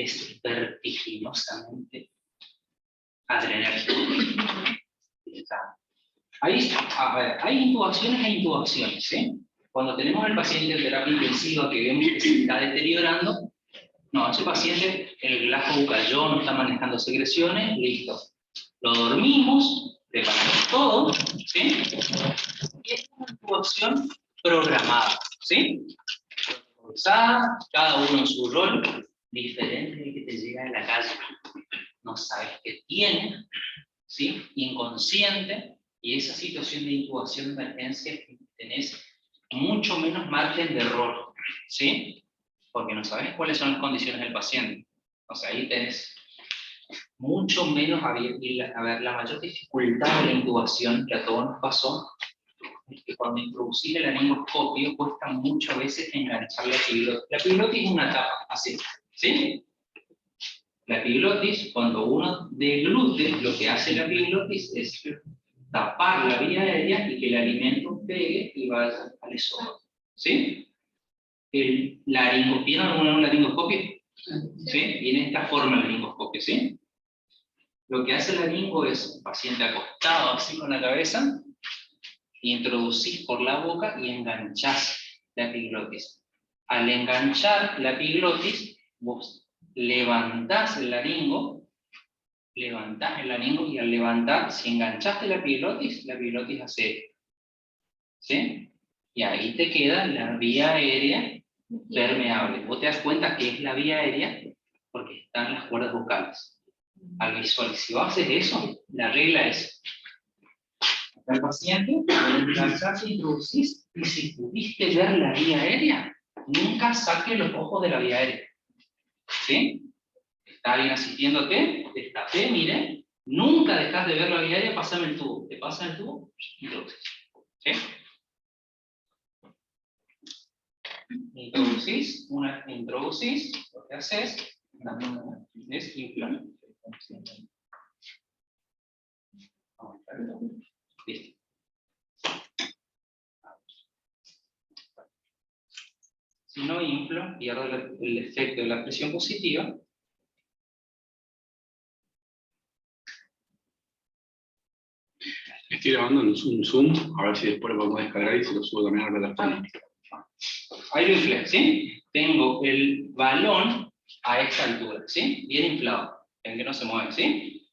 es vertiginosamente adrenérgico. Hay intubaciones e intubaciones, ¿sí? Cuando tenemos al paciente en terapia intensiva que vemos que se está deteriorando, no, ese paciente, el glafo bucal no está manejando secreciones, listo. Lo dormimos, preparamos todo, ¿sí? Y es una intubación programada, ¿sí? Improvisada, cada uno en su rol, diferente del que te llega de la calle. No sabes qué tiene, ¿sí? Inconsciente, y esa situación de intubación de emergencia tenés mucho menos margen de error, ¿sí? Porque no sabes cuáles son las condiciones del paciente. O sea, ahí tenés mucho menos, a ver, la mayor dificultad de la intubación que a todos nos pasó es que cuando introducir el laringoscopio cuesta mucho a veces enganchar la epiglotis. La epiglotis es una tapa, así, ¿sí? La epiglotis, cuando uno deglute, lo que hace la epiglotis es tapar la vía aérea y que el alimento pegue y vaya al esófago, ¿sí? ¿Vieron alguna un laringoscopio? ¿Sí? Viene esta forma el laringoscopio, ¿sí? Lo que hace el laringo es, el paciente acostado así con la cabeza, introducís por la boca y enganchás la epiglotis. Al enganchar la epiglotis, vos levantás el laringo y al levantar, si enganchaste la epiglotis hace, ¿sí? Y ahí te queda la vía aérea permeable. Vos te das cuenta que es la vía aérea porque están las cuerdas vocales. Al visualizar, si vos haces eso, la regla es al paciente, enganchás e introducís, y si pudiste ver la vía aérea, nunca saques los ojos de la vía aérea. ¿Sí? Está alguien asistiéndote, destapé, mire, nunca dejas de ver la vía aérea, pasame el tubo. Te pasan el tubo, introducís. ¿Sí? Introducís, lo que haces es inflar. Listo. Si no inflo, pierdo el efecto de la presión positiva. Estoy grabando en un Zoom, a ver si después lo podemos descargar y se lo subo también a la plataforma. Ahí lo inflé, ¿sí? Tengo el balón a esta altura, ¿sí? Bien inflado, en que no se mueve, ¿sí?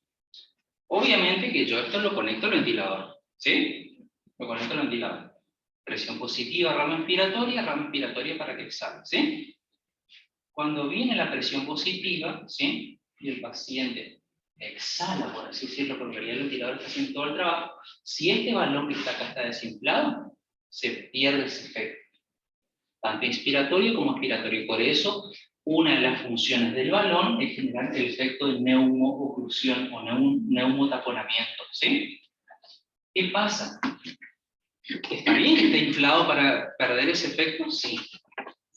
Obviamente que yo esto lo conecto al ventilador, ¿sí? Lo conecto al ventilador. Presión positiva, rama inspiratoria para que exhale, ¿sí? Cuando viene la presión positiva, ¿sí? Y el paciente exhala, por así decirlo, porque en realidad el ventilador está haciendo todo el trabajo, si este balón que está acá está desinflado, se pierde ese efecto, tanto inspiratorio como expiratorio. Por eso, una de las funciones del balón es generar el efecto de neumo-oclusión o neumotaponamiento, ¿sí? ¿Qué pasa? ¿Está bien que esté inflado para perder ese efecto? Sí.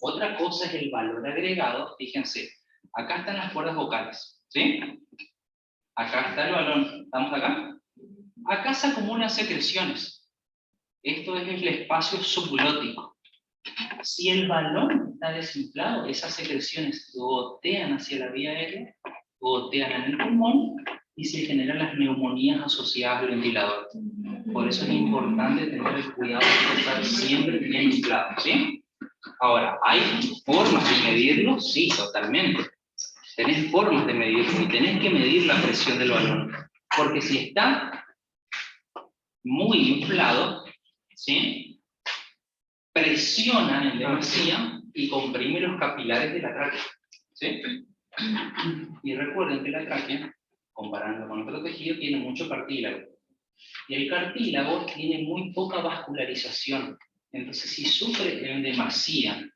Otra cosa es el valor agregado. Fíjense, acá están las cuerdas vocales, ¿sí? Acá está el balón. ¿Estamos acá? Acá se acumulan secreciones. Esto es el espacio subglótico. Si el balón está desinflado, esas secreciones gotean hacia la vía aérea, gotean en el pulmón y se generan las neumonías asociadas al ventilador. Por eso es importante tener el cuidado de estar siempre bien inflado, ¿sí? Ahora, ¿hay formas de medirlo? Sí, totalmente. Tenés formas de medirlo y tenés que medir la presión del balón. Porque si está muy inflado, ¿sí? Presiona en demasía y comprime los capilares de la tráquea, ¿sí? Y recuerden que la tráquea, comparando con otro tejido, tiene mucho cartílago. Y el cartílago tiene muy poca vascularización. Entonces, si sufre en demasía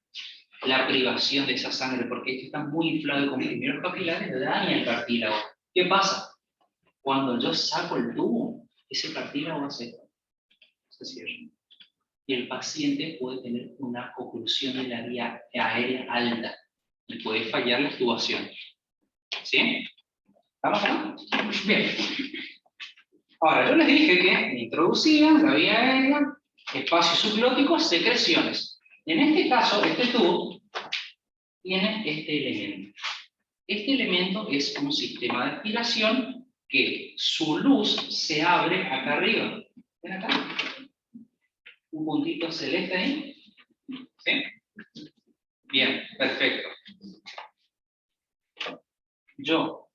la privación de esa sangre, porque esto está muy inflado y comprime los capilares, daña el cartílago. ¿Qué pasa? Cuando yo saco el tubo, ese cartílago se cierra. Y el paciente puede tener una oclusión de la vía aérea alta y puede fallar la extubación. ¿Sí? ¿Estamos acá? Bien. Ahora, yo les dije que introducía la vía aérea, espacio subglótico, secreciones. En este caso, este tubo tiene este elemento. Este elemento es un sistema de aspiración que su luz se abre acá arriba. ¿Ven acá? Un puntito celeste ahí. ¿Sí? Bien, perfecto. Yo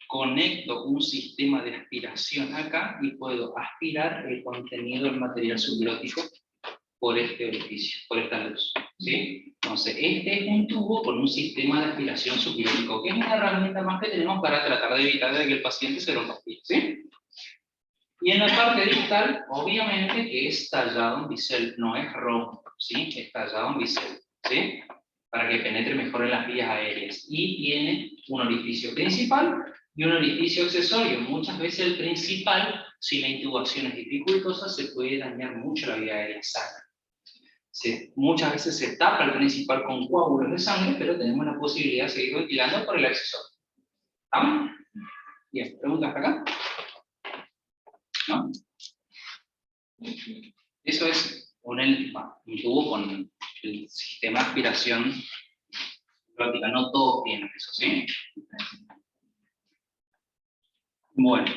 conecto un sistema de aspiración acá y puedo aspirar el contenido del material subglótico por este orificio, por esta luz. ¿Sí? Entonces, este es un tubo con un sistema de aspiración subglótico, que es una herramienta más que tenemos para tratar de evitar de que el paciente se lo respire. ¿Sí? Y en la parte distal, obviamente que es tallado en bisel, no es rojo, ¿sí? Es tallado en bisel, ¿sí? Para que penetre mejor en las vías aéreas. Y tiene un orificio principal y un orificio accesorio. Muchas veces el principal, si la intubación es dificultosa, se puede dañar mucho la vía aérea sana. Muchas veces se tapa el principal con coágulos de sangre, pero tenemos la posibilidad de seguir ventilando por el accesorio. ¿Estamos? Bien, ¿preguntas hasta acá? ¿No? Eso es un tubo con el sistema de aspiración glótica. No todos tienen eso, ¿sí? Bueno.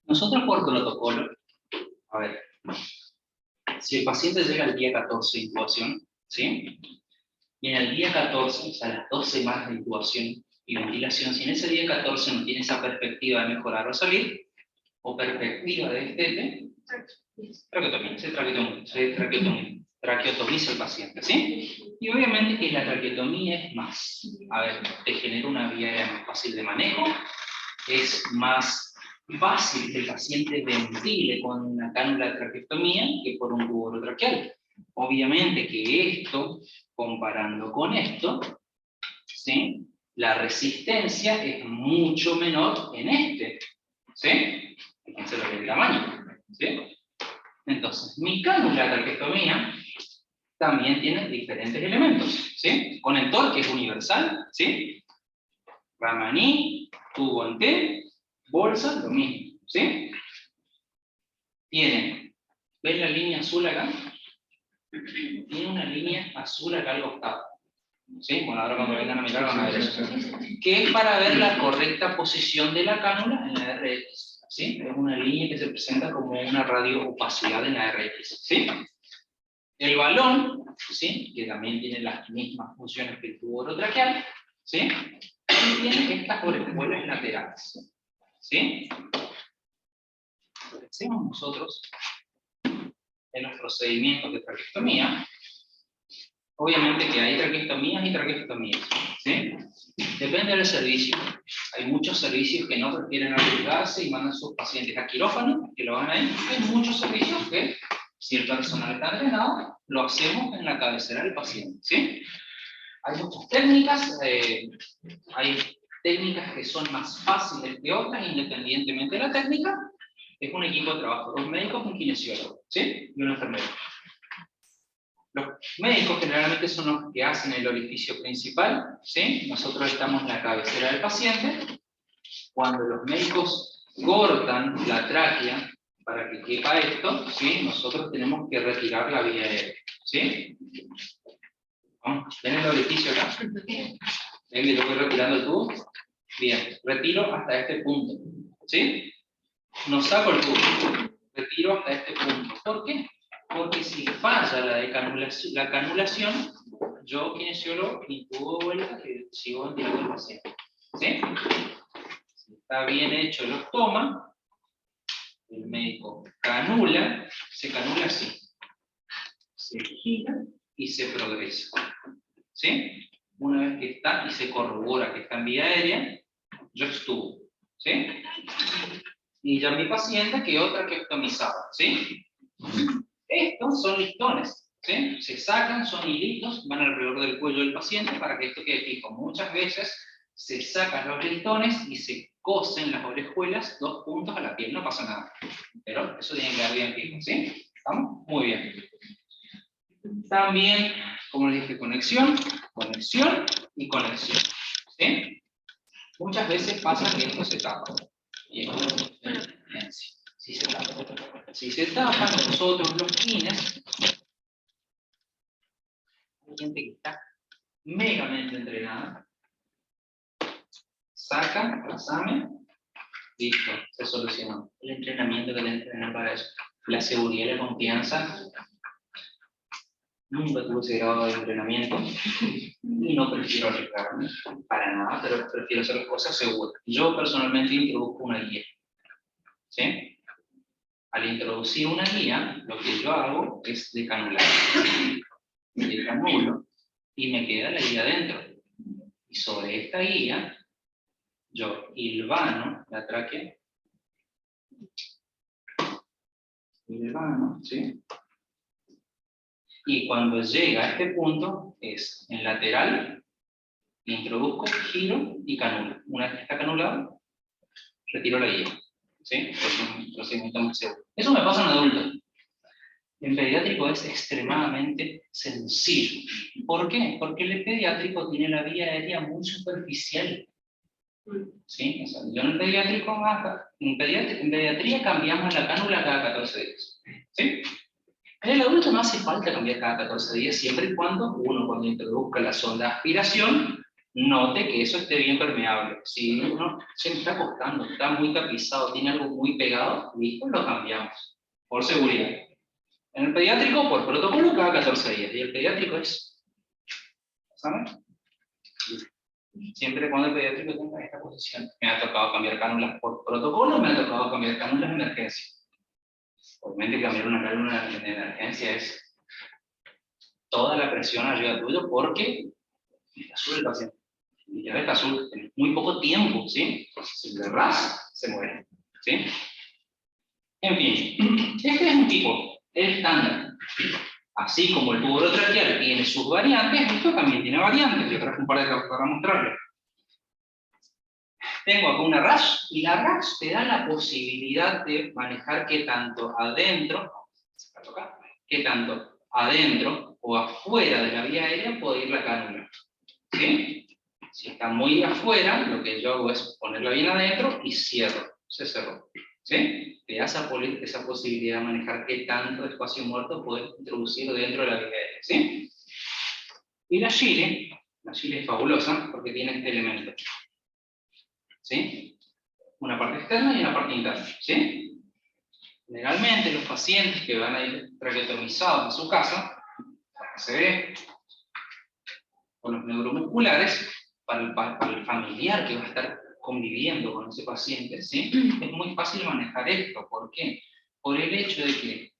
Nosotros por protocolo, a ver, si el paciente llega al día 14 de intubación, ¿sí? Y en el día 14, o sea, las 2 semanas de intubación y ventilación, si en ese día 14 no tiene esa perspectiva de mejorar o salir, o perspectiva de destete, traqueotomiza el paciente, ¿sí? Y obviamente que la traqueotomía es más, a ver, te genera una vía aérea más fácil de manejo, es más fácil que el paciente ventile con una cánula de traqueotomía que por un tubo orotraqueal. Obviamente que esto, comparando con esto, ¿sí? La resistencia es mucho menor en este, ¿sí? Entonces lo que es el tamaño, ¿sí? Entonces, mi cánula de traqueotomía también tiene diferentes elementos, ¿sí? Conector, que es universal, ¿sí? Ramaní, tubo en T, bolsa, lo mismo, ¿sí? Tiene, ¿ves la línea azul acá? Tiene una línea azul acá al costado, ¿sí? Bueno, ahora cuando vengan a mirar van a ver eso. Que es para ver la correcta posición de la cánula en la RX, ¿sí? Es una línea que se presenta como una radio-opacidad en la RX, ¿sí? El balón, ¿sí? Que también tiene las mismas funciones que el tubo orotraqueal, ¿sí? Y tiene estas orejuelas laterales, ¿sí? Lo que hacemos nosotros en los procedimientos de traqueostomía, obviamente que hay traqueostomías y traqueostomías, ¿sí? Depende del servicio. Hay muchos servicios que no prefieren arriesgarse y mandan sus pacientes a quirófano, que lo van a ir. Hay muchos servicios que, si el personal está entrenado, lo hacemos en la cabecera del paciente, ¿sí? Hay muchas técnicas, hay técnicas que son más fáciles que otras, independientemente de la técnica. Es un equipo de trabajo, 2 médicos, un kinesiólogo, ¿sí? Y un enfermero. Los médicos generalmente son los que hacen el orificio principal, ¿sí? Nosotros estamos en la cabecera del paciente. Cuando los médicos cortan la tráquea para que quepa esto, ¿sí? Nosotros tenemos que retirar la vía aérea, ¿sí? Vamos, ¿ven el orificio acá? ¿Ven que yo voy retirando el tubo? Bien, retiro hasta este punto, ¿sí? No saco el tubo, retiro hasta este punto. ¿Por qué? Porque si falla la canulación, yo, kinesiólogo, intubo de vuelta y sigo ventilando al paciente, ¿sí? Si está bien hecho el ostoma, el médico canula, se canula así. Se gira y se progresa, ¿sí? Una vez que está y se corrobora que está en vía aérea, yo extubo, ¿sí? Y ya mi paciente quedó traqueostomizado, ¿sí? Estos son listones, ¿sí? Se sacan, son hilitos, van alrededor del cuello del paciente para que esto quede fijo. Muchas veces se sacan los listones y se cosen las orejuelas 2 puntos a la piel, no pasa nada. Pero eso tiene que quedar bien fijo, ¿sí? ¿Estamos? Muy bien. También, como les dije, conexión, conexión y conexión, ¿sí? Muchas veces pasa que esto se tapa. Y esto es una emergencia. Si se tapa. Si se tapa, nosotros los kines, hay gente que está megamente entrenada, saca, examen, listo, se solucionó. El entrenamiento que le entrenan para eso. La seguridad y la confianza. Nunca tuve ese grado de entrenamiento y no prefiero arriesgarme para nada, pero prefiero hacer las cosas seguras. Yo personalmente introduzco una guía. ¿Sí? Al introducir una guía, lo que yo hago es decanular. Decanulo y me queda la guía dentro. Y sobre esta guía, yo hilvano la tráquea. Hilvano, ¿sí? Y cuando llega a este punto, es en lateral, introduzco, giro y canulo. Una vez que está canulado, retiro la guía. ¿Sí? Es un procedimiento muy seguro. Eso me pasa en adultos. En pediátrico es extremadamente sencillo. ¿Por qué? Porque el pediátrico tiene la vía aérea muy superficial. ¿Sí? O sea, yo en el pediátrico, en pediatría cambiamos la cánula cada 14 días. ¿Sí? En el adulto no hace falta cambiar cada 14 días, siempre y cuando cuando introduzca la sonda de aspiración, note que eso esté bien permeable. Si uno se me está costando, está muy tapizado, tiene algo muy pegado, listo, lo cambiamos, por seguridad. En el pediátrico, por protocolo, cada 14 días, y el pediátrico es, ¿saben? Siempre cuando el pediátrico tenga esta posición. Me ha tocado cambiar cánulas por protocolo, me ha tocado cambiar cánulas de emergencia. Obviamente cambiar una cánula de emergencia es toda la presión arriba tuyo porque está azul el paciente. Y ya está azul, en muy poco tiempo, ¿sí? Si le ras, se muere, ¿sí? En fin, este es un tipo estándar. Así como el tubo traqueal tiene sus variantes, esto también tiene variantes. Yo traje un par de casos para mostrarles. Tengo acá una RAS, y la RAS te da la posibilidad de manejar qué tanto adentro o afuera de la vía aérea puede ir la cánula. ¿Sí? Si está muy afuera, lo que yo hago es ponerla bien adentro y cierro. Se cerró. ¿Sí? Te da esa posibilidad de manejar qué tanto espacio muerto puedes introducir dentro de la vía aérea. ¿Sí? Y la Chile es fabulosa porque tiene este elemento. ¿Sí? Una parte externa y una parte interna. ¿Sí? Generalmente los pacientes que van a ir traqueotomizados a su casa, se ve con los neuromusculares, para el familiar que va a estar conviviendo con ese paciente, ¿sí? Es muy fácil manejar esto. ¿Por qué? Por el hecho de que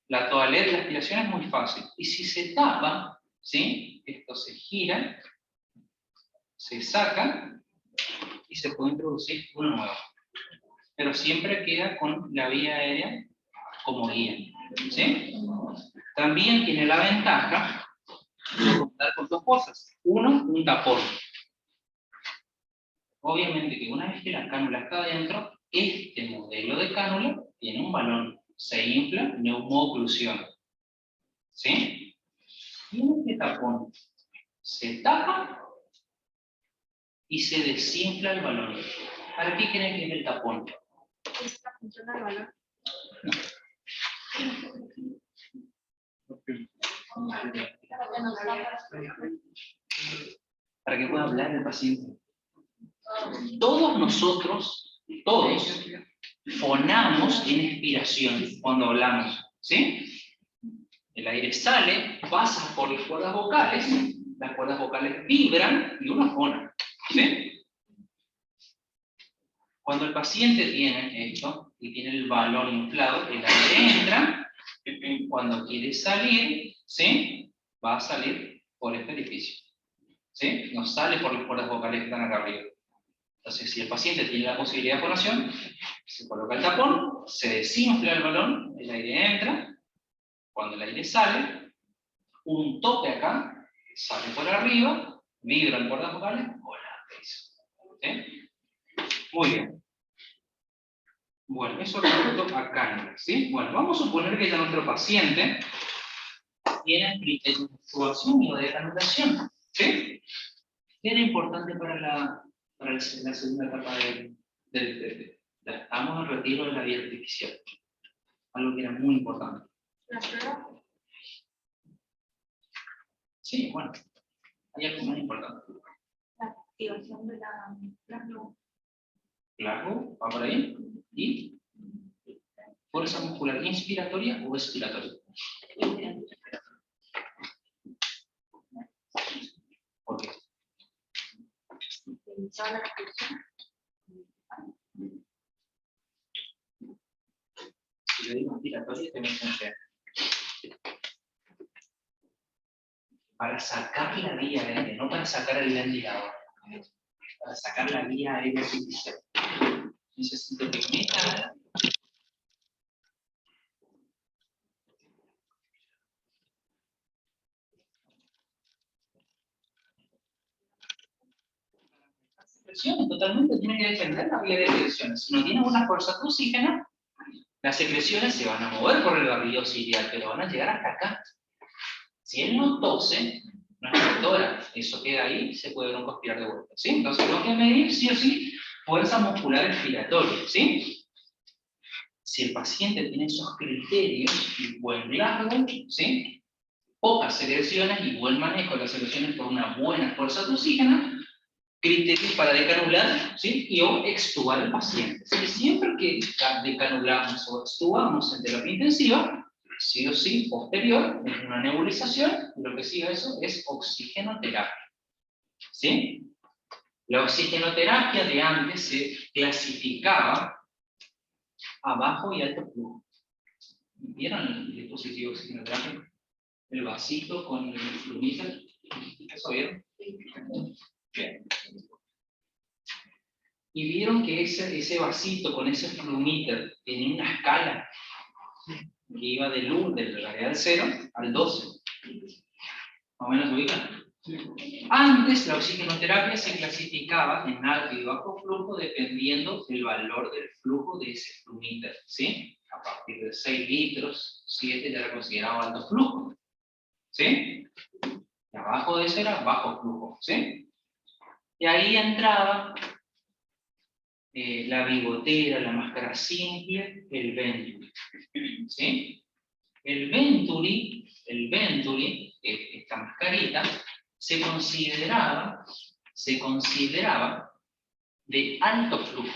la toaleta, la aspiración es muy fácil. Y si se tapa, ¿sí? Esto se gira, se saca y se puede introducir uno nuevo. Pero siempre queda con la vía aérea como guía. ¿Sí? También tiene la ventaja de contar con dos cosas. Uno, un tapón. Obviamente que una vez que la cánula está adentro, este modelo de cánula tiene un balón. Se infla, neumooclusión. ¿Sí? Y este tapón se tapa y se desinfla el balón. ¿Para qué creen que es el tapón? ¿Funciona el balón? Para que pueda hablar el paciente. Todos nosotros, fonamos en expiración cuando hablamos, ¿sí? El aire sale, pasa por las cuerdas vocales vibran y uno fona, ¿sí? Cuando el paciente tiene esto, y tiene el balón inflado, el aire entra, cuando quiere salir, ¿sí? Va a salir por este orificio, ¿sí? No sale por las cuerdas vocales que están acá arriba. Entonces, si el paciente tiene la posibilidad de fonación, se coloca el tapón, se desinfla el balón, el aire entra, cuando el aire sale, un toque acá, sale por arriba, vibran cuerdas vocales, ¿sí? Muy bien. Bueno, eso respecto a cánulas, ¿sí? Bueno, vamos a suponer que ya nuestro paciente tiene criterios de intubación y de canulación, ¿sí? ¿Qué era importante para la segunda etapa estamos en retiro de la vía artificial? Algo que era muy importante. ¿La prueba? Sí, bueno. Hay algo más importante. La activación de la luz. Largo, va por ahí. Y fuerza muscular inspiratoria o expiratoria. ¿Por qué? Toda la respiración. Si yo digo inspiratoria, tengo que hacer. Para sacar la vía aérea, no para sacar el ventilador. Para sacar la vía aérea artificial. Necesito que meta. Totalmente tiene que defender la vía de secreciones. Si no tiene una fuerza de oxígeno, las secreciones se van a mover por el barrido ciliar, pero van a llegar hasta acá. Si él no tose, no es doctora, eso queda ahí, se puede broncoaspirar de vuelta, ¿sí? Entonces tengo que medir, sí o sí, fuerza muscular expiratoria, ¿sí? Si el paciente tiene esos criterios, y buen Glasgow, ¿sí? Pocas secreciones y buen manejo de las secreciones por una buena fuerza de oxígeno, criterios para decanular, ¿sí? Y o extubar al paciente. Así que siempre que decanulamos o extubamos en terapia intensiva, sí o sí, posterior, es una nebulización, y lo que sigue eso es oxigenoterapia. ¿Sí? La oxigenoterapia de antes se clasificaba a bajo y alto flujo. ¿Vieron el dispositivo de oxigenoterapia? El vasito con el flumíter. ¿Eso vieron? Bien. Y vieron que ese vasito con ese flumíter tenía una escala que iba del 1, del real 0 al 12. ¿Más o menos ubican? Antes la oxigenoterapia se clasificaba en alto y bajo flujo dependiendo del valor del flujo de ese flumíter, ¿sí? A partir de 6 litros, 7 ya era considerado alto flujo, ¿sí? Y abajo de eso era bajo flujo, ¿sí? Y ahí entraba la bigotera, la máscara simple, el Venturi, ¿sí? El Venturi, esta mascarita, se consideraba de alto flujo,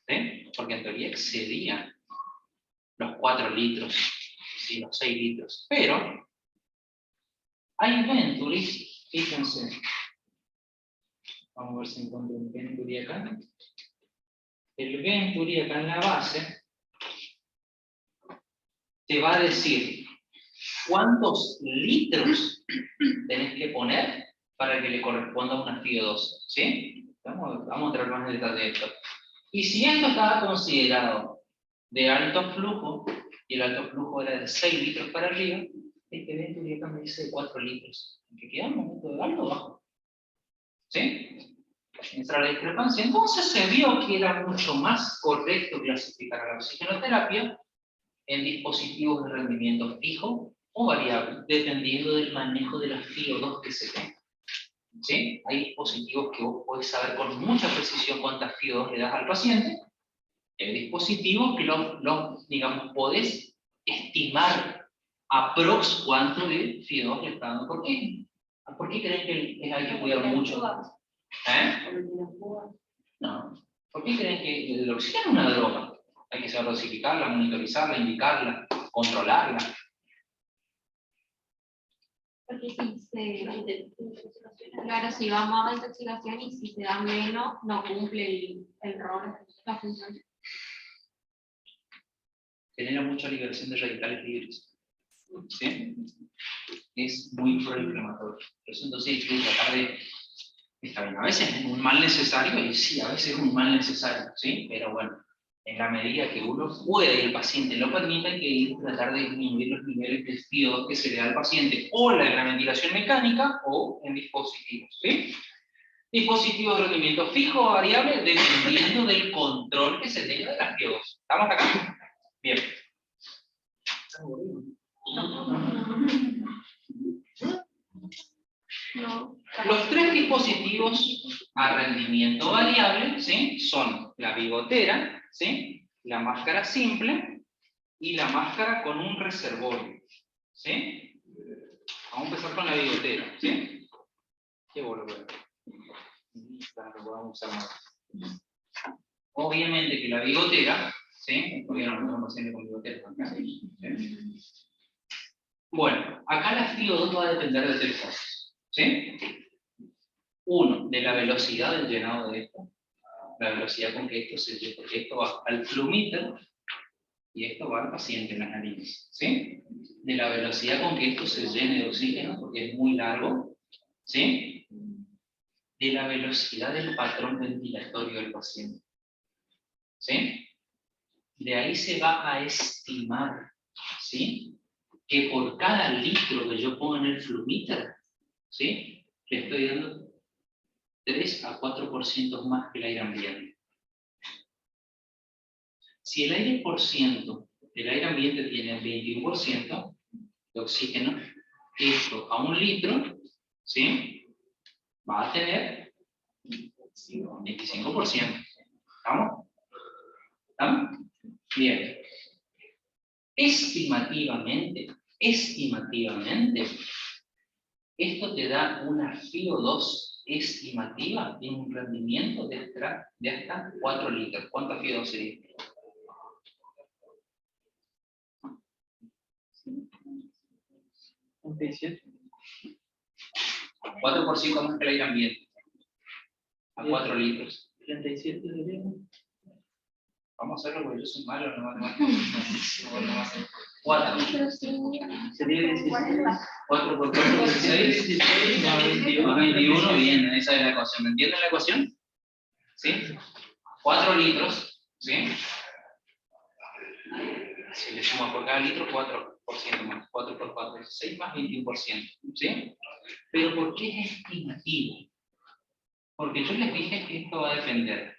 ¿sí? Porque en teoría excedía los 4 litros, ¿sí? Los 6 litros, pero hay Venturi, fíjense, vamos a ver si encuentro un Venturi acá. El Venturi acá en la base te va a decir cuántos litros tenés que poner para que le corresponda una FIO2, ¿sí? Vamos a entrar más en detalle de esto. Y si esto estaba considerado de alto flujo, y el alto flujo era de 6 litros para arriba, este Venturi acá me dice de 4 litros. ¿En qué quedamos? ¿De alto o bajo? ¿Sí? Entra la discrepancia. Entonces se vio que era mucho más correcto clasificar a la oxigenoterapia en dispositivos de rendimiento fijo o variable, dependiendo del manejo de la FIO2 que se tenga. ¿Sí? Hay dispositivos que vos podés saber con mucha precisión cuántas FIO2 le das al paciente. Hay dispositivos que digamos, podés estimar aprox cuánto de FIO2 le está dando. ¿Por qué? ¿Por qué creen que hay que cuidar mucho? ¿Eh? No. ¿Por qué creen que el oxígeno es una droga? Hay que saber dosificarla, monitorizarla, indicarla, controlarla. Porque claro, si vamos a intoxicación y si se da menos, no cumple el rol, la función. Genera mucha liberación de radicales libres. ¿Sí? Es muy proinflamatorio. Por eso entonces hay que tratar de... Está bien, a veces es un mal necesario, y sí, a veces es un mal necesario, ¿sí? Pero bueno, en la medida que uno pueda y el paciente lo permita, hay que ir a tratar de disminuir los niveles de FIO2 que se le da al paciente, o en la ventilación mecánica, o en dispositivos, ¿sí? Dispositivos de rendimiento fijo o variable, dependiendo del control que se tenga de las FIO2. ¿Estamos acá? Bien. No. Los 3 dispositivos a rendimiento variable, ¿sí? Son la bigotera, ¿sí? La máscara simple y la máscara con un reservorio, ¿sí? Vamos a empezar con la bigotera, ¿sí? Qué boludo. Para que podamos usar más. Obviamente que la bigotera, ¿sí? Todavía no tenemos paciente con bigotera acá, ¿sí? Bueno, acá la FIO2 va a depender de tres cosas, ¿sí? Uno, de la velocidad del llenado de esto, la velocidad con que esto se llena, porque esto va al flumíter y esto va al paciente en las narices, ¿sí? De la velocidad con que esto se llene de oxígeno, porque es muy largo, ¿sí? De la velocidad del patrón ventilatorio del paciente, ¿sí? De ahí se va a estimar, ¿sí? Que por cada litro que yo ponga en el flumíter, ¿sí? Le estoy dando 3 a 4% más que el aire ambiente. Si el aire ambiente tiene 21% de oxígeno, esto a 1 litro, ¿sí? Va a tener 25%. ¿Estamos? ¿Estamos? Bien. Estimativamente, esto te da una FiO2 estimativa en un rendimiento de hasta 4 litros. ¿Cuánta FiO2 sería? 4% más que el aire ambiente. A 4 litros. 37 sería. Vamos a hacerlo porque yo soy malo, no matemáticas. 4. Sería 16. 4 por 4, 16. Más 21. 21, bien, esa es la ecuación. ¿Me entienden la ecuación? ¿Sí? 4 litros, ¿sí? Si le sumo por cada litro, 4% más. 4 por 4, 16 más 21%, ¿sí? Pero ¿por qué es estimativo? Porque yo les dije que esto va a depender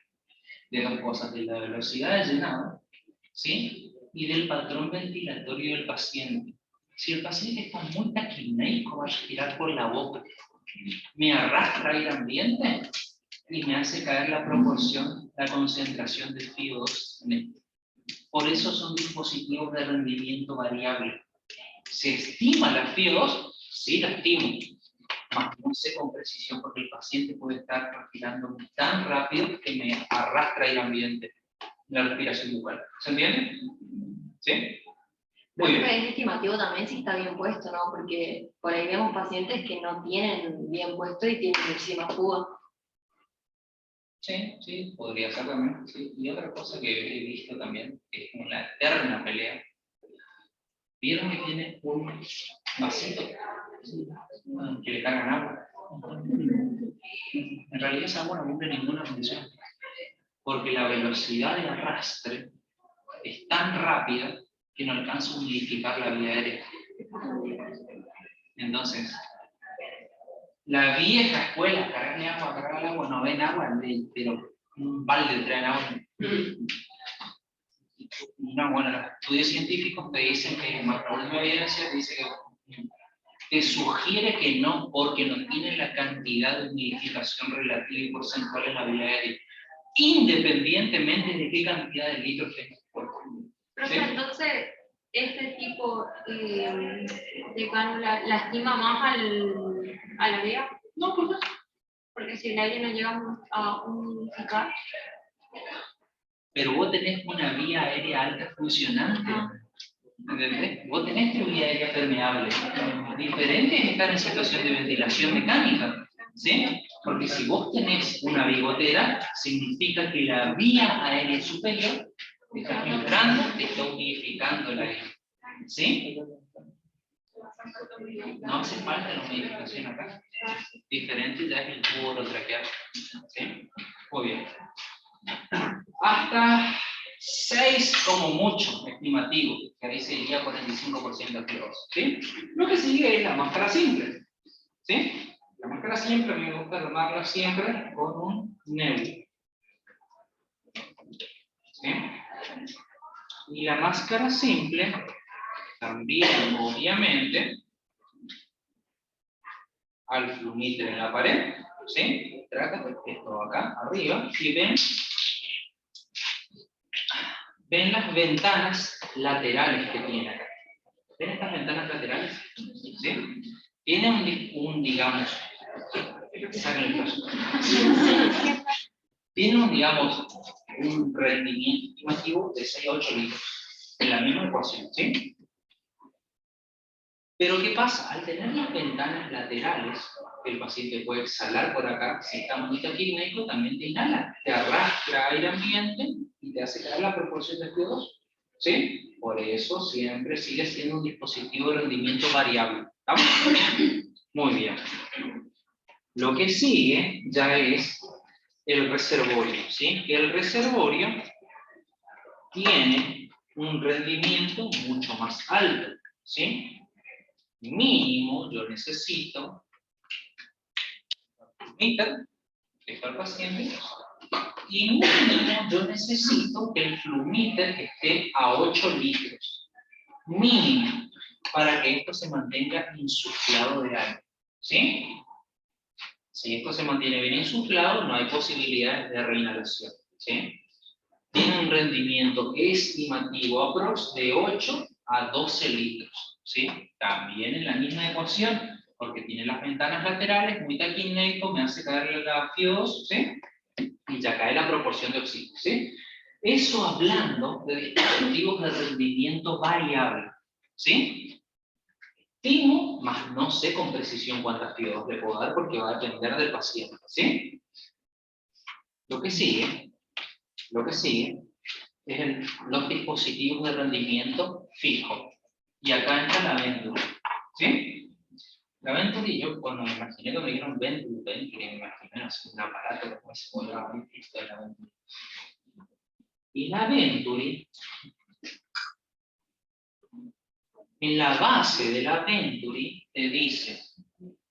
de dos cosas, de la velocidad de llenado, ¿sí? Y del patrón ventilatorio del paciente. Si el paciente está muy taquineico, va a respirar por la boca, me arrastra aire ambiente y me hace caer la proporción, la concentración de FiO2 en esto. Por eso son dispositivos de rendimiento variable. ¿Se estima la FiO2? Sí, la estimo. No sé con precisión porque el paciente puede estar respirando tan rápido que me arrastra aire ambiente la respiración bucal. ¿Se entiende? ¿Sí? Muy bien. Es estimativo también si está bien puesto, ¿no? Porque por ahí vemos pacientes que no tienen bien puesto y tienen muchísima fuga. Sí, sí, podría ser también. Sí. Y otra cosa que he visto también es una eterna pelea. ¿Vieron que tiene un vasito que le cargan agua? En realidad esa agua no cumple ninguna función, porque la velocidad de arrastre es tan rápida que no alcanza a humidificar la vía aérea. Entonces, la vieja escuela, cargar agua, no ven agua, pero un balde traen agua. No, bueno, los estudios científicos te dicen que nuestra última evidencia dice que te sugiere que no, porque no tiene la cantidad de humidificación relativa y porcentual en la vía aérea, independientemente de qué cantidad de litros tenga. Profe, ¿Sí? entonces, este tipo de cánula la estima más a la vía. No, ¿por qué? Porque si el aire no llega a humidificar. Pero vos tenés una vía aérea alta funcionante. ¿Entendés? Vos tenés tu vía aérea permeable. Diferente es estar en situación de ventilación mecánica. ¿Sí? Porque si vos tenés una bigotera, significa que la vía aérea superior está filtrando, está humidificando el aire. ¿Sí? No hace falta la humidificación acá. Diferente ya es el tubo orotraqueal. ¿Sí? Muy bien. Hasta 6 como mucho, estimativo, que ahí sería 45% de FiO2. ¿Sí? Lo que sigue es la máscara simple. ¿Sí? La máscara simple, a mí me gusta tomarla siempre con un nebulo. ¿Sí? Y la máscara simple, también obviamente, al flumíter en la pared, ¿sí? Trata esto acá, arriba, y ven las ventanas laterales que tiene acá. ¿Ven estas ventanas laterales? ¿Sí? Tiene digamos, Saquen el flash. Tiene, digamos, un rendimiento estimativo de 6 a 8 litros, en la misma ecuación, ¿sí? Pero ¿qué pasa? Al tener las ventanas laterales, el paciente puede exhalar por acá, si está muy taquipnéico, también te inhala, te arrastra aire ambiente y te hace caer la proporción de CO2, ¿sí? Por eso siempre sigue siendo un dispositivo de rendimiento variable, ¿estamos? Muy bien. Lo que sigue ya es el reservorio, ¿sí? El reservorio tiene un rendimiento mucho más alto, ¿sí? Mínimo yo necesito meter, que está el paciente, y mínimo yo necesito que el flumíter esté a 8 litros. Mínimo, para que esto se mantenga insuflado de aire, ¿sí? Si esto se mantiene bien insuflado, no hay posibilidades de reinhalación, ¿sí? Tiene un rendimiento estimativo aprox de 8 a 12 litros, ¿sí? También en la misma ecuación, porque tiene las ventanas laterales, muy taquipneico, me hace caer la FIO2, ¿sí? Y ya cae la proporción de oxígeno, ¿sí? Eso hablando de dispositivos de rendimiento variable, ¿sí? Estimo, más no sé con precisión cuántas FIO2 le puedo dar porque va a depender del paciente, ¿sí? Lo que sigue es los dispositivos de rendimiento fijo. Y acá entra la Venturi, ¿sí? La Venturi, yo cuando me imaginé que me dijeron Venturi, me imaginé así, un aparato como se vuelve a esto de la Venturi. Y la Venturi, en la base de la Venturi, te dice,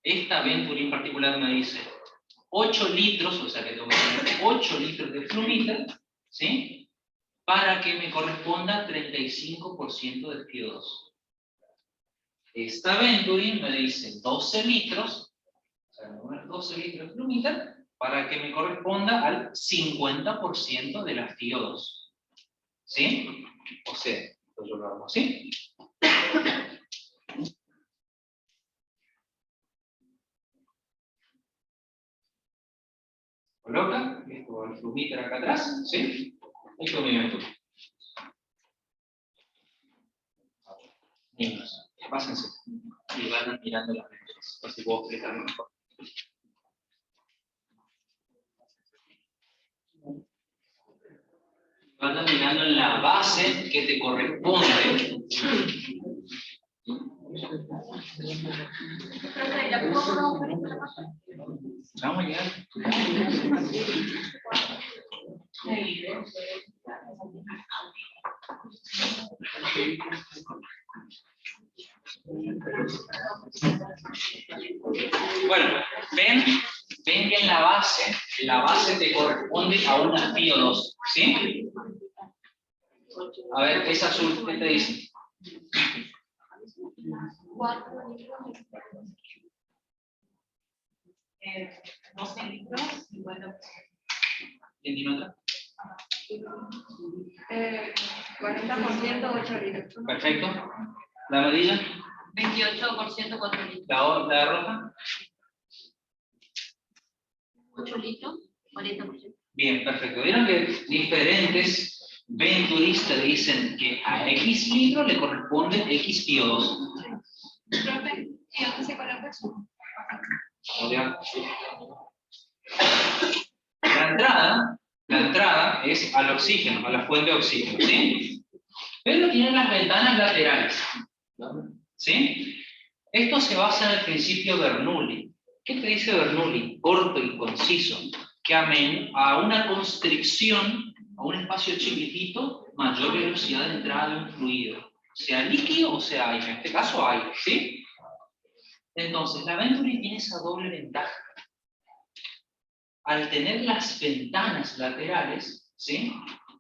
esta Venturi en particular me dice 8 litros, o sea que tengo que tener 8 litros de flumíter, ¿sí? Para que me corresponda 35% de FIO2. Esta Venturi me dice 12 litros, o sea, 12 litros de flumíter, para que me corresponda al 50% de la FIO2. ¿Sí? O sea, pues yo lo hago así. Coloca, esto el flumíter acá atrás, ¿sí? Esto es mi Venturi. Niños, pásense y van mirando las letras, así puedo explicarlo mejor. Van mirando en la base que te corresponde. Vamos a llegar. Bueno, ven que en la base te corresponde a una FIO2, ¿sí? A ver, es azul, ¿qué te dice? 4 litros. 12 litros, 50%. ¿Quién tiene otra? 40%, 8 litros. Perfecto. ¿La amarilla? 28%, 4 litros. ¿La roja? 8 litros, 40%. Bien, perfecto. Vieron que diferentes Venturis te dicen que a X litros le corresponde X FIO2. Profe, ¿y dónde se coloca eso? La entrada es al oxígeno, a la fuente de oxígeno, ¿sí? Pero tienen las ventanas laterales, ¿sí? Esto se basa en el principio Bernoulli. ¿Qué te dice Bernoulli? Corto y conciso. Que a una constricción, a un espacio chiquitito, mayor velocidad de entrada de un fluido. Sea líquido o sea aire. En este caso aire, ¿sí? Entonces, la Venturi tiene esa doble ventaja. Al tener las ventanas laterales, ¿sí?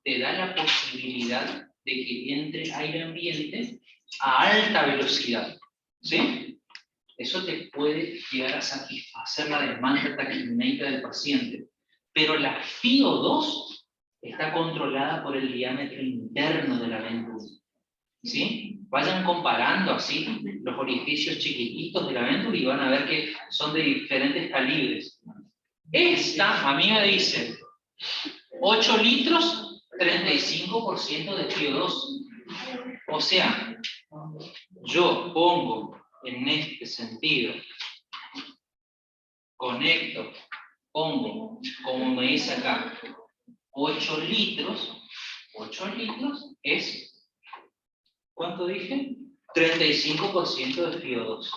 Te da la posibilidad de que entre aire ambiente a alta velocidad, ¿sí? Eso te puede llegar a satisfacer la demanda taquipneica del paciente. Pero la FIO2 está controlada por el diámetro interno de la Venturi. ¿sí? Vayan comparando así los orificios chiquititos de la Venturi y van a ver que son de diferentes calibres. Esta, a mí me dice, 8 litros, 35% de CO2. O sea, yo pongo en este sentido, conecto, pongo, como me dice acá, 8 litros es, ¿cuánto dije? 35% de CO2.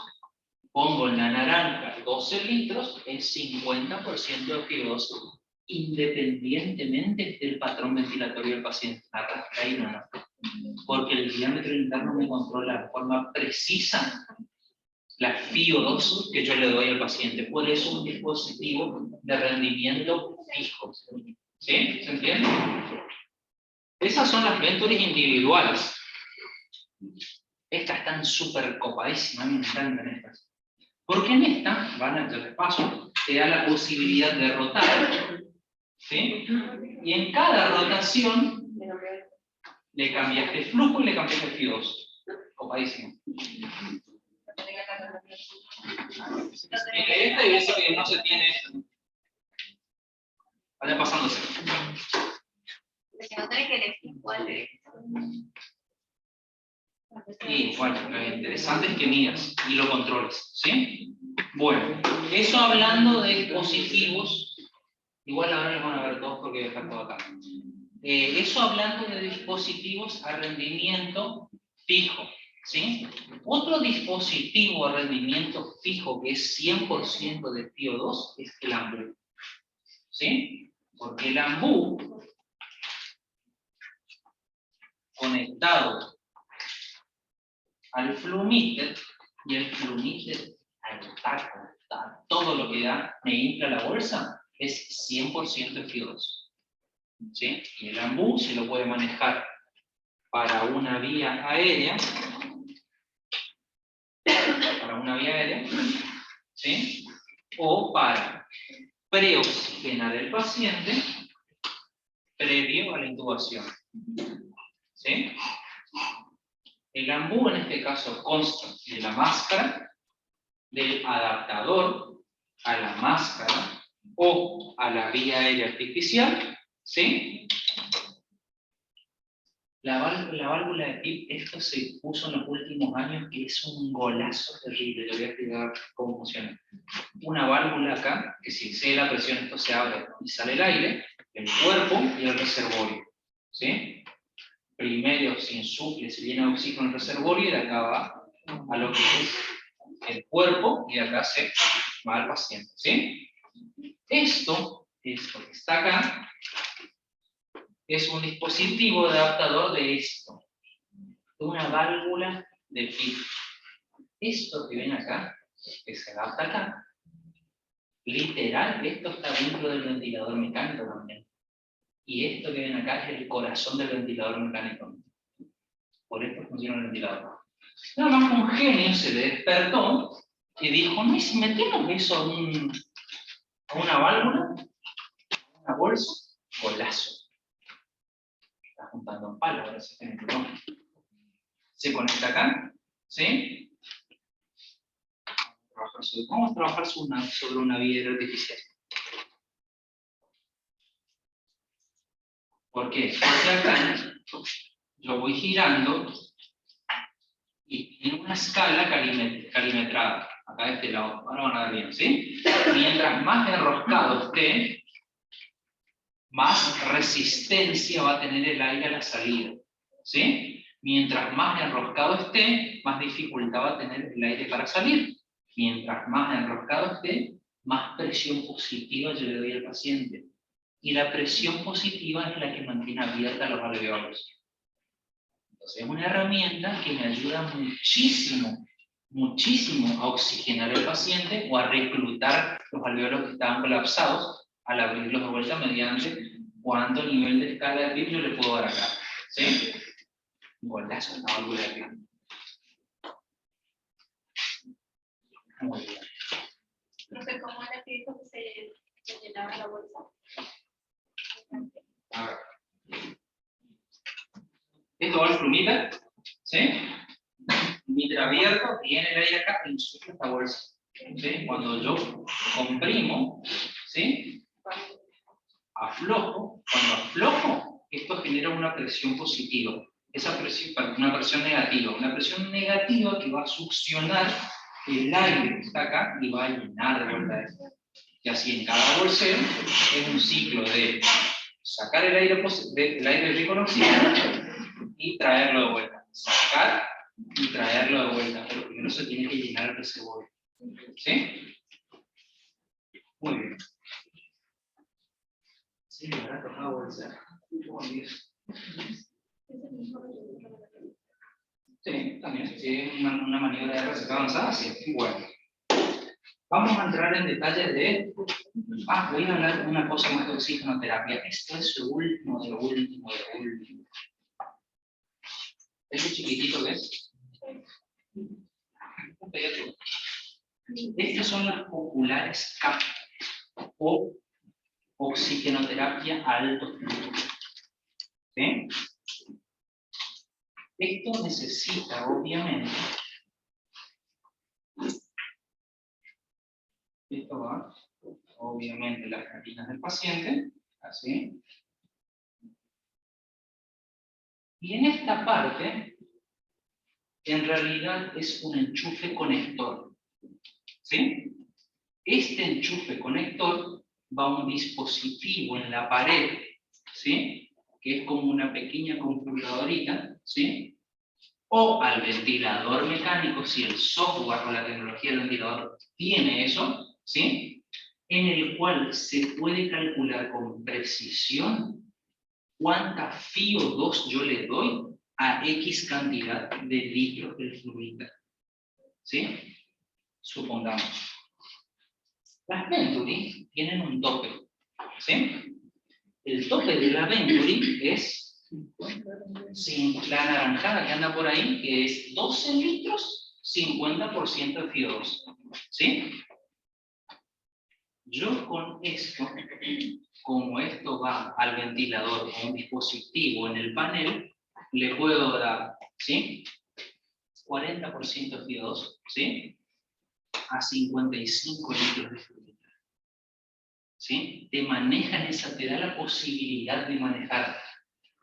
Pongo en la naranja 12 litros, es 50% de CO2, independientemente del patrón ventilatorio del paciente. Acá ahí no. Porque el diámetro interno me controla de forma precisa la FiO2 que yo le doy al paciente. Por eso es un dispositivo de rendimiento fijo. ¿Sí? ¿Se entiende? Esas son las Venturis individuales. Estas están súper copadísimas, a mí me encantan estas. Porque en esta, yo les paso, te da la posibilidad de rotar, ¿sí? Y en cada rotación le cambiaste flujo y le cambiaste FiO2. Copadísimo. Tiene esta y dice que no se tiene esta. Vaya pasándose. No tenés que elegir cuál es. Y bueno, lo interesante es que midas y lo controles, ¿sí? Bueno, eso hablando de dispositivos, igual ahora los van a ver todos porque voy a dejar todo acá. Eso hablando de dispositivos a rendimiento fijo, ¿sí? Otro dispositivo a rendimiento fijo que es 100% de FiO2 es el AMBU, ¿sí? Porque el AMBU conectado al flumíter, y el flumíter al taco, todo lo que da, me infla la bolsa, es 100% de FiO2. ¿Sí? Y el AMBU se lo puede manejar para una vía aérea, ¿sí? O para preoxigenar el paciente previo a la intubación. ¿Sí? El AMBU en este caso consta de la máscara, del adaptador a la máscara o a la vía aérea artificial, ¿sí? La válvula de PIP, esto se puso en los últimos años, que es un golazo terrible. Le voy a explicar cómo funciona. Una válvula acá, que si excede la presión, esto se abre y sale el aire, el cuerpo y el reservorio, ¿sí? Primero se insufle, se llena de oxígeno el reservorio y de acá va a lo que es el cuerpo y de acá se va al paciente, ¿sí? Esto que está acá es un dispositivo adaptador de esto, de una válvula de PIP. Esto que ven acá, que se adapta acá, literal, esto está dentro del ventilador mecánico también. Y esto que ven acá es el corazón del ventilador mecánico. Por esto funciona el ventilador. Nada más un genio se le despertó y dijo, no, ¿y si metemos eso a una válvula, a una bolsa? Golazo. Está juntando un palo, ahora se tiene que tomar. Se conecta acá, ¿sí? Vamos a trabajar sobre una vía artificial. ¿Por qué? Porque acá yo voy girando y tiene una escala calimetrada. Acá de este lado, ahora van a ver bien, ¿sí? Mientras más enroscado esté, más resistencia va a tener el aire a la salida, ¿sí? Mientras más enroscado esté, más dificultad va a tener el aire para salir. Mientras más enroscado esté, más presión positiva yo le doy al paciente. Y la presión positiva es la que mantiene abierta los alveolos. Entonces es una herramienta que me ayuda muchísimo, muchísimo a oxigenar al paciente o a reclutar los alveolos que estaban colapsados al abrirlos de vuelta mediante cuánto nivel de escala de PIP yo le puedo dar acá. ¿Sí? Golazo esta válvula de PIP. Muy bien. Profe, ¿cómo era que dijo que se llenaba la bolsa? A ver. Esto va al flumíter, ¿sí? abierto, viene el aire acá y insufla esta bolsa. ¿Sí? Cuando yo comprimo, ¿sí? Aflojo, cuando aflojo, esto genera una presión positiva. Esa presión, una presión negativa que va a succionar el aire que está acá y va a llenar de vuelta esto. Y así en cada bolsero es un ciclo de sacar el aire rico en oxígeno y traerlo de vuelta. Sacar y traerlo de vuelta, pero primero se tiene que llenar el reservorio. ¿Sí? Muy bien. Sí, me habrá tocado bolsa. Sí, también. Sí, es una maniobra de receta avanzada, sí. Bueno. Vamos a entrar en detalles de... voy a hablar de una cosa más de oxigenoterapia. Esto es lo último, de lo último, de lo último. ¿Es chiquitito que es? Estas son las populares CAP o oxigenoterapia a alto flujo. ¿Sí? Esto necesita, obviamente, esto va, obviamente, las retinas del paciente, así. Y en esta parte, en realidad es un enchufe conector. ¿Sí? Este enchufe conector va a un dispositivo en la pared, ¿sí? Que es como una pequeña computadorita, ¿sí? O al ventilador mecánico, si el software o la tecnología del ventilador tiene eso, ¿sí? En el cual se puede calcular con precisión cuánta FiO2 yo le doy a X cantidad de litros del fluido. ¿Sí? Supongamos. Las Venturi tienen un tope. ¿Sí? El tope de la Venturi es la naranjada que anda por ahí, que es 12 litros, 50% de FiO2. ¿Sí? Yo con esto, como esto va al ventilador o un dispositivo en el panel, le puedo dar, ¿sí? 40% de FiO2, ¿sí? A 55 litros de fluido. ¿Sí? Te da la posibilidad de manejar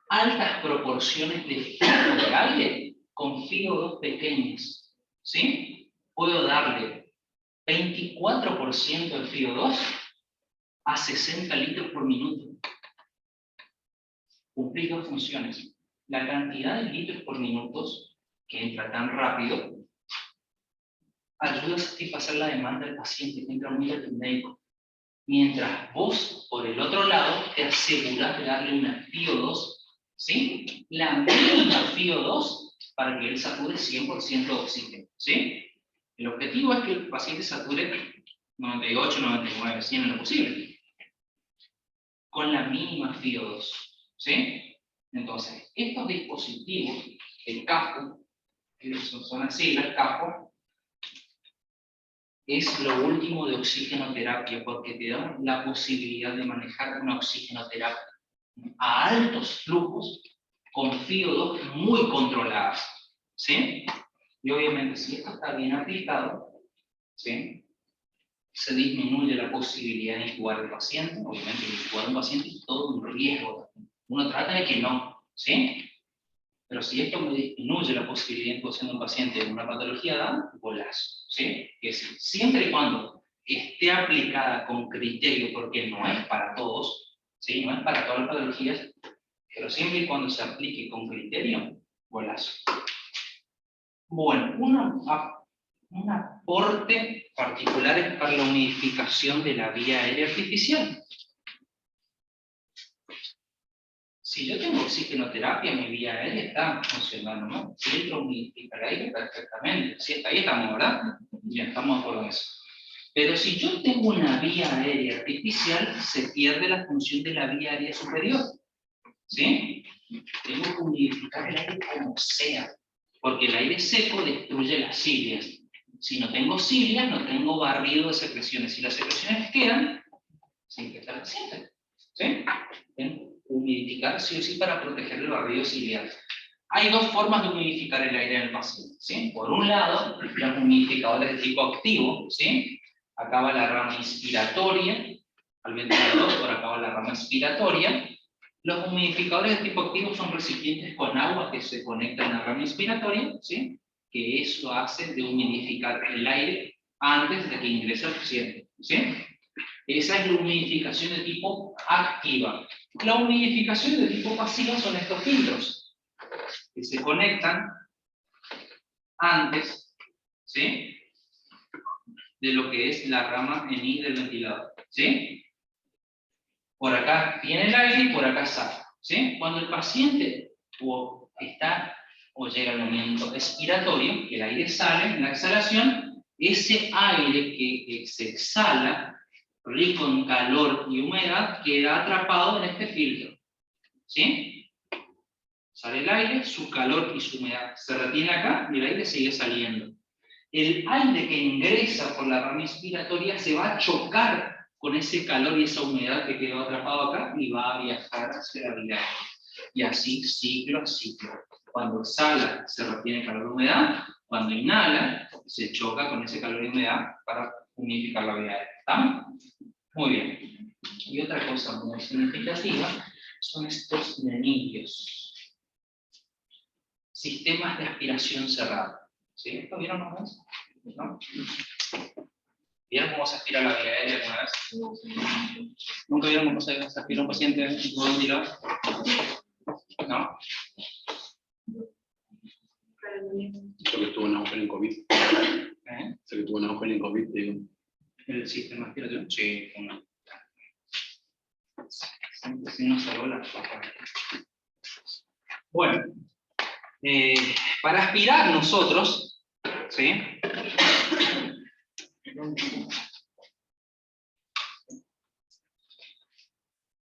altas proporciones de flujo de aire con FiO2 pequeñas. ¿Sí? Puedo darle 24% de FiO2 a 60 litros por minuto. Cumplir dos funciones. La cantidad de litros por minuto que entra tan rápido ayuda a satisfacer la demanda del paciente que entra muy al médico. Mientras vos, por el otro lado, te aseguras de darle una FiO2, ¿sí? La mínima FiO2 para que él sature 100% de oxígeno, ¿sí? El objetivo es que el paciente sature 98, 99, 100 en lo posible. Con la mínima FiO2, ¿sí? Entonces, estos dispositivos, el CAFO, que son las siglas CAFO, es lo último de oxigenoterapia, porque te da la posibilidad de manejar una oxigenoterapia a altos flujos con FiO2 muy controladas, ¿sí? Y obviamente si esto está bien aplicado, ¿sí? Se disminuye la posibilidad de intubar al paciente. Obviamente intubar a un paciente es todo un riesgo. Uno trata de que no, ¿sí? Pero si esto me disminuye la posibilidad de intubación de un paciente en una patología, da golazo, ¿sí? Que siempre y cuando esté aplicada con criterio, porque no es para todos, ¿sí? No es para todas las patologías, pero siempre y cuando se aplique con criterio, golazo. Bueno, un aporte particular es para la humidificación de la vía aérea artificial. Si yo tengo oxigenoterapia, mi vía aérea está funcionando, ¿no? Si entro a humidificar el aire, perfectamente. Sí, ahí estamos, ¿verdad? Ya estamos de acuerdo en eso. Pero si yo tengo una vía aérea artificial, se pierde la función de la vía aérea superior. ¿Sí? Tengo que humidificar el aire como sea, porque el aire seco destruye las cilias. Si no tengo cilias, no tengo barrido de secreciones. Si las secreciones quedan, se infecta el paciente. ¿Sí? Tengo que humidificar sí o sí para proteger el barrido ciliar. Hay dos formas de humidificar el aire en el paciente, ¿sí? Por un lado, los humidificadores de tipo activo, ¿sí? Acá va la rama inspiratoria, al ventilador, por acá va la rama expiratoria. Los humidificadores de tipo activo son recipientes con agua que se conectan a la rama inspiratoria, ¿sí? Que eso hace de humidificar el aire antes de que ingrese al paciente, ¿sí? Esa es la humidificación de tipo activa. La humidificación de tipo pasiva son estos filtros, que se conectan antes, ¿sí? De lo que es la rama en I del ventilador, ¿sí? Por acá viene el aire y por acá sale, ¿sí? Cuando el paciente llega al momento expiratorio, que el aire sale en la exhalación, ese aire que se exhala, rico en calor y humedad, queda atrapado en este filtro, ¿sí? Sale el aire, su calor y su humedad se retiene acá y el aire sigue saliendo. El aire que ingresa por la rama inspiratoria se va a chocar con ese calor y esa humedad que quedó atrapado acá y va a viajar hacia la vía. Y así, ciclo a ciclo. Cuando exhala, se retiene calor y humedad. Cuando inhala, se choca con ese calor y humedad para humidificar la vía aérea. ¿Está? Muy bien. Y otra cosa muy significativa son estos nenillos. Sistemas de aspiración cerrada. ¿Sí? ¿Lo vieron alguna vez? ¿No? ¿Vieron cómo se aspira la vía aérea alguna vez? ¿Nunca vieron cómo se aspira un paciente en un ventilador? ¿No? Yo que tuve una mujer en COVID. Sé que tuve una mujer en COVID, digo. ¿El sistema de aspiración? Sí. Si no salvó la papa. Bueno, para aspirar nosotros, ¿sí?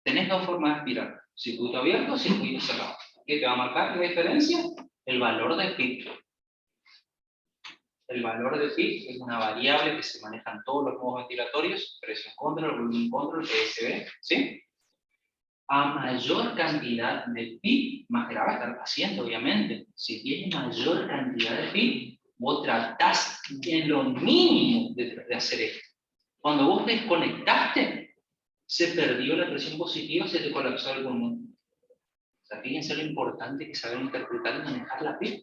Tenés dos formas de aspirar, circuito abierto o circuito cerrado. ¿Qué te va a marcar la diferencia? El valor de PIB. El valor de PIB es una variable que se maneja en todos los modos ventilatorios, presión control, volumen control, PSB, ¿sí? A mayor cantidad de PIB, más grave está el paciente, obviamente. Si tiene mayor cantidad de PIB, vos tratás en lo mínimo de hacer esto. Cuando vos desconectaste, se perdió la presión positiva, se te colapsó el pulmón. O sea, fíjense lo importante que saber interpretar y manejar la PIB.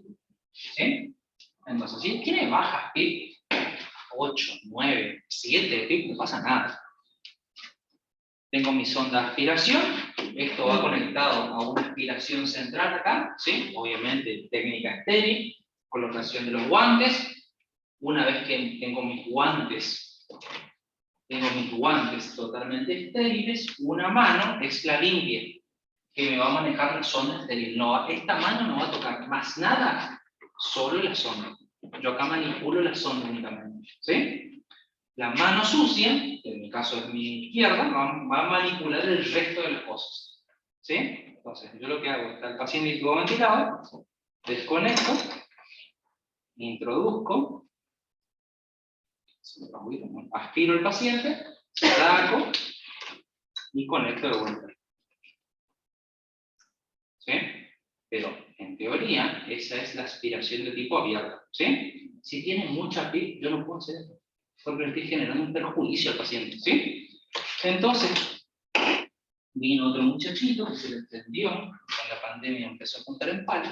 ¿Sí? Entonces, si tiene bajas PIB, 8, 9, 7 PIB, no pasa nada. Tengo mi sonda de aspiración, esto va conectado a una aspiración central acá, ¿sí? Obviamente técnica estéril, colocación de los guantes. Una vez que tengo mis guantes totalmente estériles, una mano es la limpia, que me va a manejar la sonda estéril. No, esta mano no va a tocar más nada, solo la sonda. Yo acá manipulo la sonda únicamente, ¿sí? La mano sucia, que en mi caso es mi izquierda, va a manipular el resto de las cosas, ¿sí? Entonces, yo lo que hago, está el paciente ventilado, desconecto, introduzco, aspiro al paciente, saco y conecto de vuelta. ¿Sí? Pero en teoría, esa es la aspiración de tipo abierto. ¿Sí? Si tiene mucha PIB, yo no puedo hacer eso, porque le estoy generando un perjuicio al paciente. ¿Sí? Entonces, vino otro muchachito que se le entendió, cuando la pandemia empezó a contar en palo,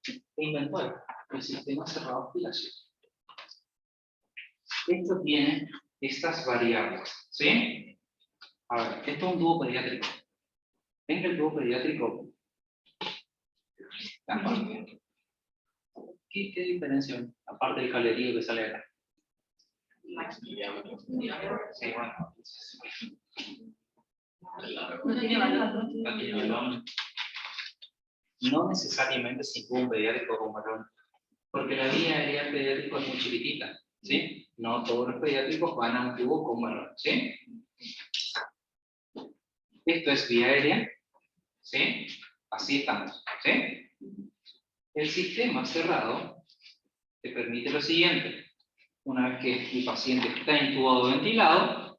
e inventó el sistema cerrado de aspiración. Esto tiene estas variables, ¿sí? A ver, esto es un tubo pediátrico. ¿Ven que el tubo pediátrico? ¿Qué diferencia hay? Aparte del calerío que sale acá. Sí, bueno. No tiene valor. No tiene balón. No necesariamente si tuvo un pediátrico con balón, porque la vía aérea pediátrico es muy chiquitita, ¿sí? No todos los pediátricos van a un tubo con balón, ¿sí? Esto es vía aérea, ¿sí? Así estamos, ¿sí? El sistema cerrado te permite lo siguiente. Una vez que el paciente está intubado ventilado,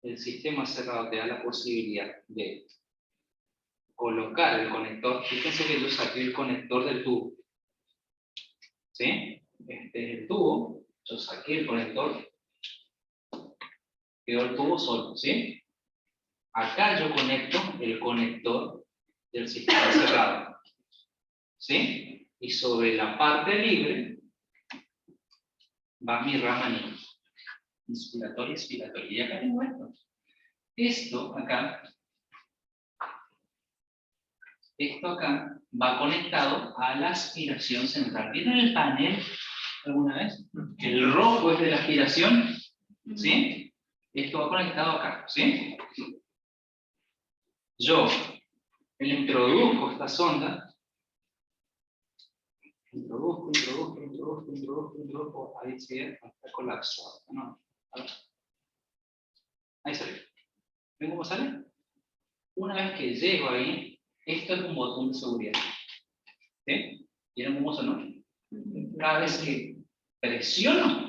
el sistema cerrado te da la posibilidad de colocar el conector, fíjense que yo saqué el conector del tubo. ¿Sí? Este es el tubo, yo saqué el conector, quedó el tubo solo, ¿sí? Acá yo conecto el conector del sistema cerrado, ¿sí? Y sobre la parte libre va mi rama niña. Inspiratoria, expiratoria. Y acá tengo esto. Esto acá va conectado a la aspiración central. ¿Vieron el panel alguna vez? El rojo es de la aspiración, ¿sí? Esto va conectado acá, ¿sí? Yo le introduzco esta sonda, introduzco, ahí sí, está colapsado, ¿no? Ahí sale. ¿Ven cómo sale? Una vez que llego ahí, esto es un botón de seguridad. ¿Sí? ¿Vieron cómo sonó? Cada vez que presiono,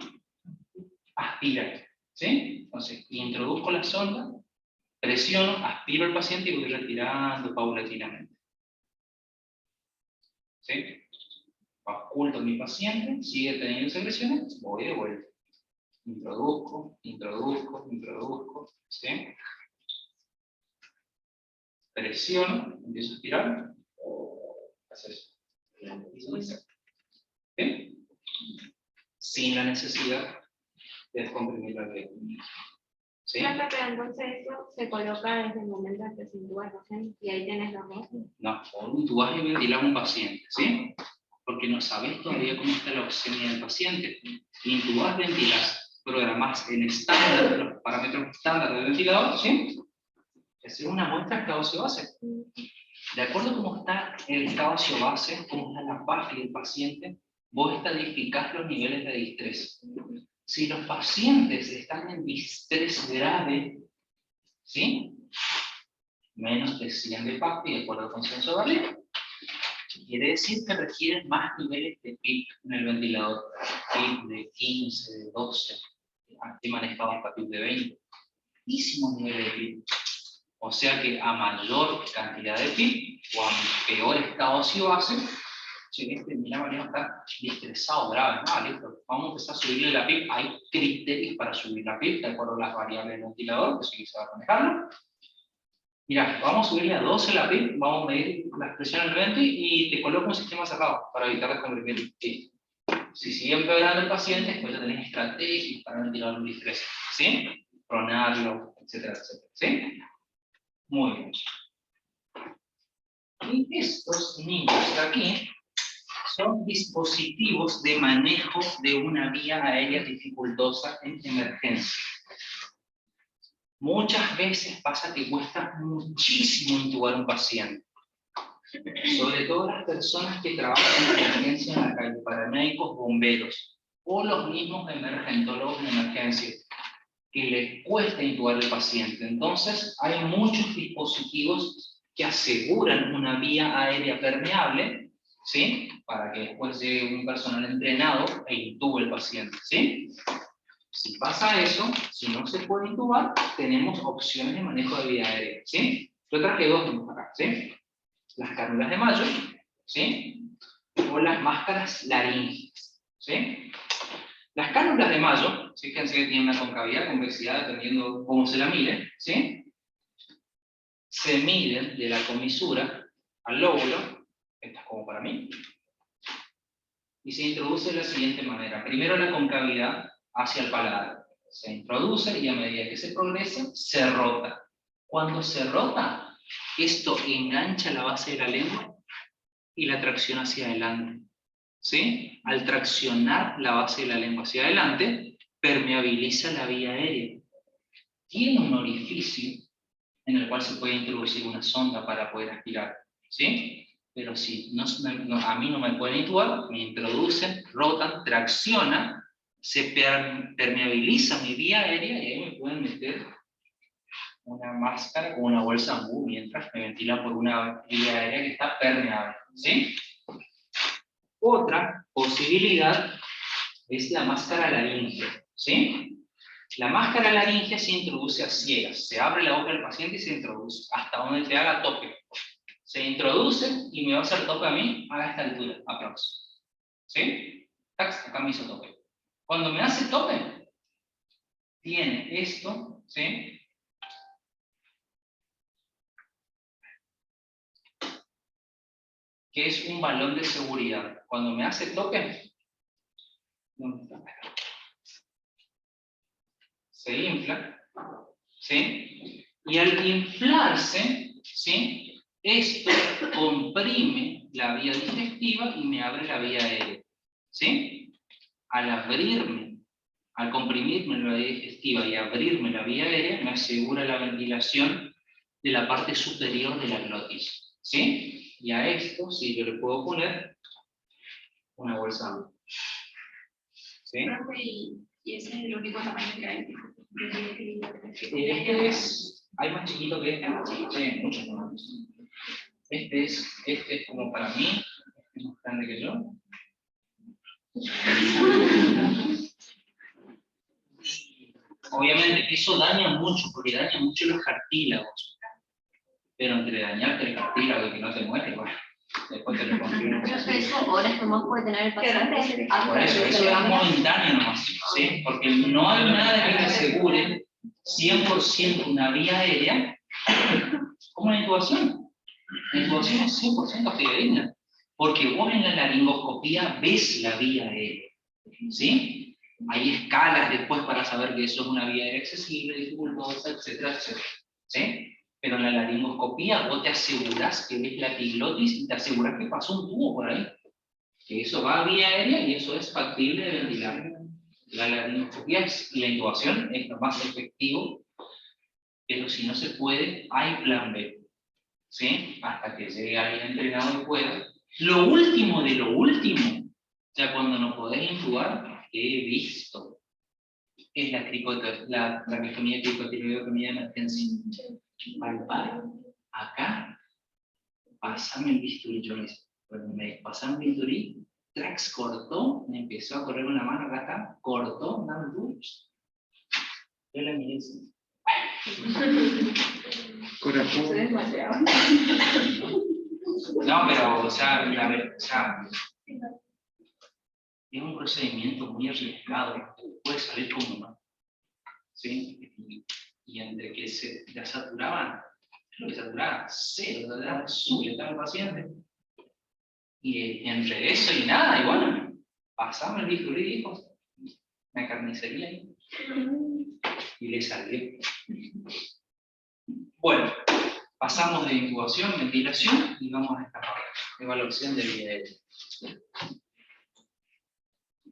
aspira. ¿Sí? Entonces, introduzco la sonda, presiono, aspiro al paciente y voy retirando paulatinamente. ¿Sí? Oculto a mi paciente, sigue teniendo secreciones, voy de vuelta. Introduzco, ¿sí? Presiono, empiezo a aspirar, haces ¿sí? Sin la necesidad de descomprimir la vía. ¿Sí? Profe, pero entonces eso se coloca desde el momento en que se intuba el paciente y ahí tenés los dos. No, tú vas a ventilar a un paciente, ¿sí? Porque no sabes todavía cómo está la oxemia del paciente. Intubas, ventilas, programas en estándar, los parámetros estándar del ventilador, ¿sí? Es una muestra de estado base. De acuerdo a cómo está el estado base, cómo está la PAFI del paciente, vos estadificás los niveles de distrés. Si los pacientes están en distrés grave, ¿sí? Menos de 100 de PAFI, de acuerdo al consenso de Berlín, quiere decir que requieren más niveles de PIP en el ventilador. PIP de 15, de 12, aquí manejamos PIP de 20. Altísimos niveles de PIP. O sea que a mayor cantidad de PIP o a peor estado base, mira, Mariano está distresado, grave, listo, vamos a empezar a subirle la PIP. Hay criterios para subir la PIP, de acuerdo a las variables del ventilador, que sí se va a manejarlo. Mira, vamos a subirle a 12 la PIP, vamos a medir la presión del venti y te coloco un sistema cerrado para evitar descomprimir. Sí. Si sigue empeorando el paciente, después ya tenés estrategias para ventilar un distrés, ¿sí? Pronarlo, etcétera, etcétera, ¿sí? Muy bien. Y estos niños de aquí son dispositivos de manejo de una vía aérea dificultosa en emergencia. Muchas veces pasa que cuesta muchísimo intubar a un paciente. Sobre todo las personas que trabajan en emergencia en la calle, paramédicos, bomberos, o los mismos emergentólogos en emergencia, que les cuesta intubar al paciente. Entonces, hay muchos dispositivos que aseguran una vía aérea permeable, ¿sí? Para que después llegue un personal entrenado e intube al paciente, ¿sí? Si pasa eso, si no se puede intubar, tenemos opciones de manejo de vía aérea, ¿sí? Yo traje dos acá, ¿sí? Las cánulas de Mayo, ¿sí? O las máscaras laríngeas, ¿sí? Las cánulas de Mayo, fíjense que tienen una concavidad, convexidad, dependiendo cómo se la mire, ¿sí? Se miden de la comisura al lóbulo, esta es como para mí, y se introduce de la siguiente manera. Primero la concavidad hacia el paladar. Se introduce y a medida que se progresa, se rota. Cuando se rota, esto engancha la base de la lengua y la tracciona hacia adelante. ¿Sí? Al traccionar la base de la lengua hacia adelante, permeabiliza la vía aérea. Tiene un orificio en el cual se puede introducir una sonda para poder aspirar. ¿Sí? Pero si a mí no me pueden intubar, me introducen, rotan, traccionan, se permeabiliza mi vía aérea y ahí me pueden meter una máscara o una bolsa ambú mientras me ventilan por una vía aérea que está permeable. ¿Sí? Otra posibilidad es la máscara laríngea, ¿sí? La máscara laríngea se introduce a ciegas, se abre la boca del paciente y se introduce hasta donde te haga tope, Se introduce y me va a hacer tope a mí a esta altura, aprox. ¿Sí? Tac, acá me hizo tope. Cuando me hace tope, tiene esto, ¿sí? Que es un balón de seguridad. Cuando me hace tope, ¿dónde está? Se infla, ¿sí? Y al inflarse, ¿sí? Esto comprime la vía digestiva y me abre la vía aérea, ¿sí? Al comprimirme la vía digestiva y abrirme la vía aérea, me asegura la ventilación de la parte superior de la glotis, ¿sí? Y a esto, sí, yo le puedo poner una bolsa, ¿sí? Profe, y ese es el único tamaño que hay. Este es, hay más chiquito que este, sí, mucho más. Este es como para mí, este es más grande que yo. Obviamente eso daña mucho, porque daña mucho los cartílagos. Pero entre dañarte el cartílago y que no te muere, bueno, después te lo construyen. Eso horas nomás puede tener el paciente. Por eso es momentáneo nomás, ¿sí? Porque no hay nada que te asegure 100% una vía aérea como la intubación. La intubación es 100% fidedigna, porque vos en la laringoscopía ves la vía aérea, ¿sí? Hay escalas después para saber que eso es una vía aérea accesible, dificultosa, etcétera, etcétera, ¿sí? Pero en la laringoscopía vos te asegurás que ves la epiglotis y te asegurás que pasó un tubo por ahí, que eso va a vía aérea y eso es factible de ventilar. La laringoscopía y la intubación es lo más efectivo, pero si no se puede, hay plan B, ¿sí? Hasta que llegue alguien entrenado y pueda. Lo último de lo último, ya cuando no podés intubar, que he visto, es la traqueostomía cricotiloidectomía de emergencia. Palpar, acá, pasame el bisturí, yo cuando me pasaron el bisturí, Trax cortó, me empezó a correr una mano acá, cortó, dame duros. Yo la miré así. Corazón. No, pero, o sea, es un procedimiento muy arriesgado, puede salir como no, ¿sí? Y entre que se la saturaban, lo que saturaba, cero, era azul, estaba el paciente. Y entre eso y nada, y bueno, pasamos el bisturí, dijo, una carnicería ahí, y le salió. Bueno, pasamos de incubación, ventilación, y vamos a esta parte, evaluación de vía aérea.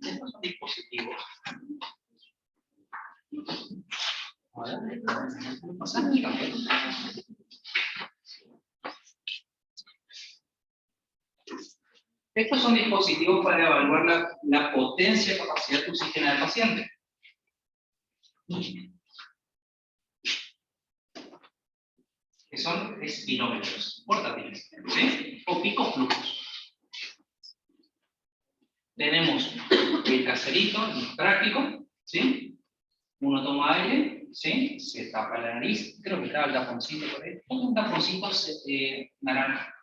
Estos son dispositivos. Estos son dispositivos para evaluar la potencia, capacidad de oxígeno del paciente. Que son espirómetros, portátiles, ¿sí? O picoflujos. Tenemos el caserito, el práctico, ¿sí? Uno toma aire, ¿sí? Se tapa la nariz, creo que estaba el taponcito por ahí, un taponcito naranja.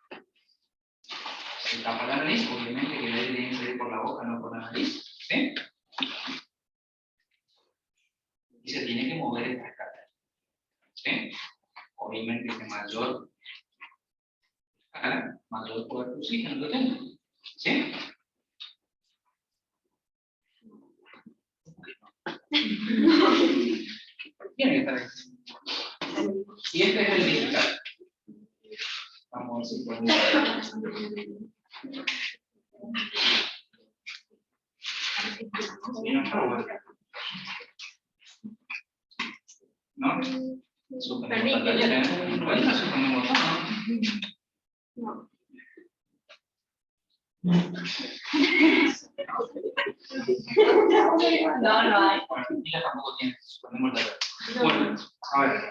Se tapa la nariz, obviamente que el aire tiene que salir por la boca, no por la nariz, ¿sí? Y se tiene que mover esta escala, ¿sí? Obviamente que mayor escala, mayor poder de oxígeno lo tengo, ¿sí? Tiene que estar ahí. Y este es el digital. Vamos a ver si podemos. ¿No? Suspendemos la tarea. Bueno, suspendemos todo. No hay. Bueno, Mila tampoco tiene, suspendemos la tarea. Bueno, a ver.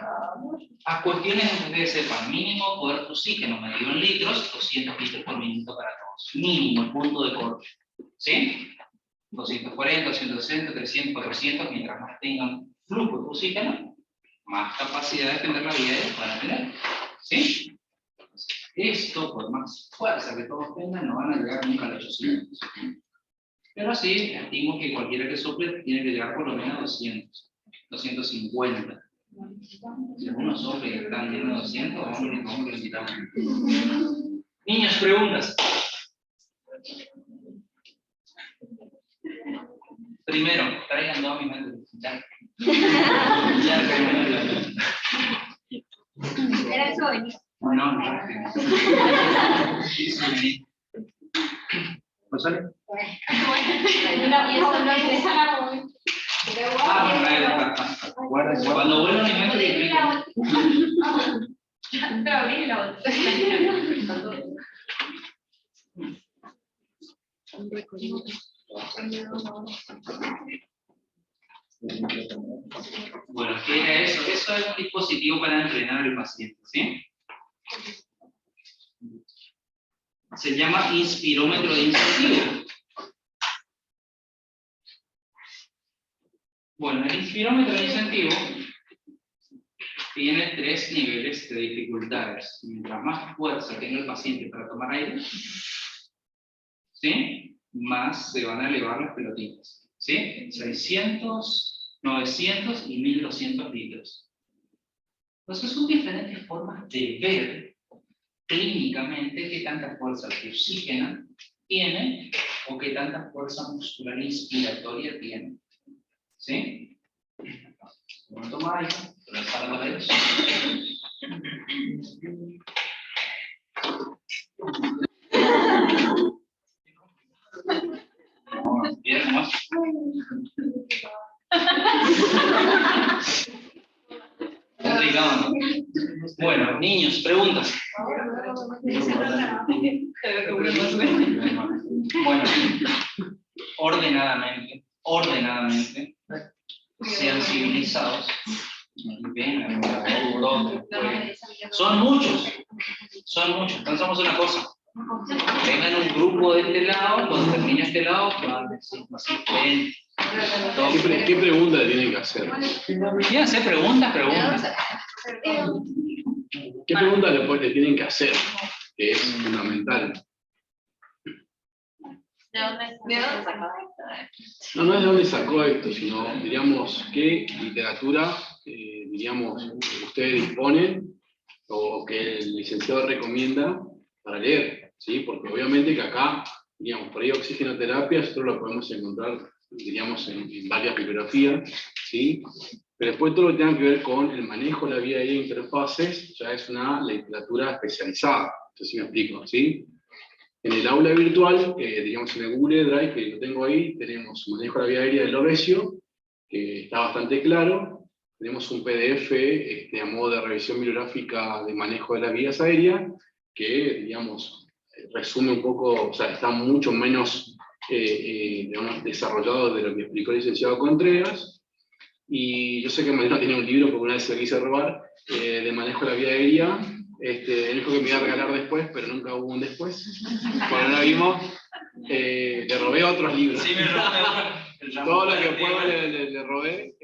A cuestiones que ustedes sepan, mínimo poder de oxígeno medido en litros, 200 litros por minuto para todos. Mínimo, el punto de corte. ¿Sí? 240, 260, 300, 400, mientras más tengan flujo de oxígeno, más capacidad de tener la vía van a tener. ¿Sí? Esto, por más fuerza que todos tengan, no van a llegar nunca a los 800. Pero sí, estimo que cualquiera que sople tiene que llegar por lo menos a 200, 250. Si alguno sople y están llegando a 200, vamos a lo invitamos. Niños, preguntas. Primero, traigan dos minutos. Ya. Era eso, venir. No. ¿Sale? Cuando vuelva a mi mente, bueno, ¿qué era eso? Eso es un dispositivo para entrenar al paciente, ¿sí? Se llama inspirómetro de incentivo. Bueno, el inspirómetro de incentivo tiene 3 niveles de dificultades. Mientras más fuerza tenga el paciente para tomar aire, ¿sí?, más se van a elevar las pelotitas, ¿sí? 600, 900 y 1200 litros. Entonces son diferentes formas de ver clínicamente qué tanta fuerza oxígena tiene o qué tanta fuerza muscular inspiratoria tiene. ¿Sí? Vamos a tomar aire, lanzar la derecha. Bien, más. Complicado, ¿no? Bueno, niños, preguntas. Bueno, ordenadamente, sean civilizados. Ven, son muchos. Pensamos una cosa. Vengan un grupo de este lado, cuando termine este lado, van a decir así, ven. ¿Qué pregunta le tienen que hacer? ¿Quieren hacer preguntas? ¿Qué pregunta le tienen que hacer? Que es fundamental. ¿De dónde sacó esto? No es de dónde sacó esto, sino, diríamos, qué literatura, diríamos, ustedes disponen o que el licenciado recomienda para leer, ¿sí? Porque obviamente que acá, digamos, por ahí oxigenoterapia, nosotros lo podemos encontrar, diríamos, en varias bibliografías, ¿sí? Pero después todo lo que tenga que ver con el manejo de la vía aérea e interfaces, ya es una literatura especializada, no sé si me explico, ¿sí? En el aula virtual, digamos en el Google Drive, que lo tengo ahí, tenemos manejo de la vía aérea del Lovesio, que está bastante claro. Tenemos un PDF a modo de revisión bibliográfica de manejo de las vías aéreas, que, digamos, resume un poco, o sea, está mucho menos digamos, desarrollado de lo que explicó el licenciado Contreras. Y yo sé que Mariano tiene un libro, porque una vez se lo quise robar, de manejo de la vía aérea. Él dijo que me iba a regalar después, pero nunca hubo un después. Cuando no vimos, le robé otros libros. Sí, me robé. Todo lo que puedo le robé.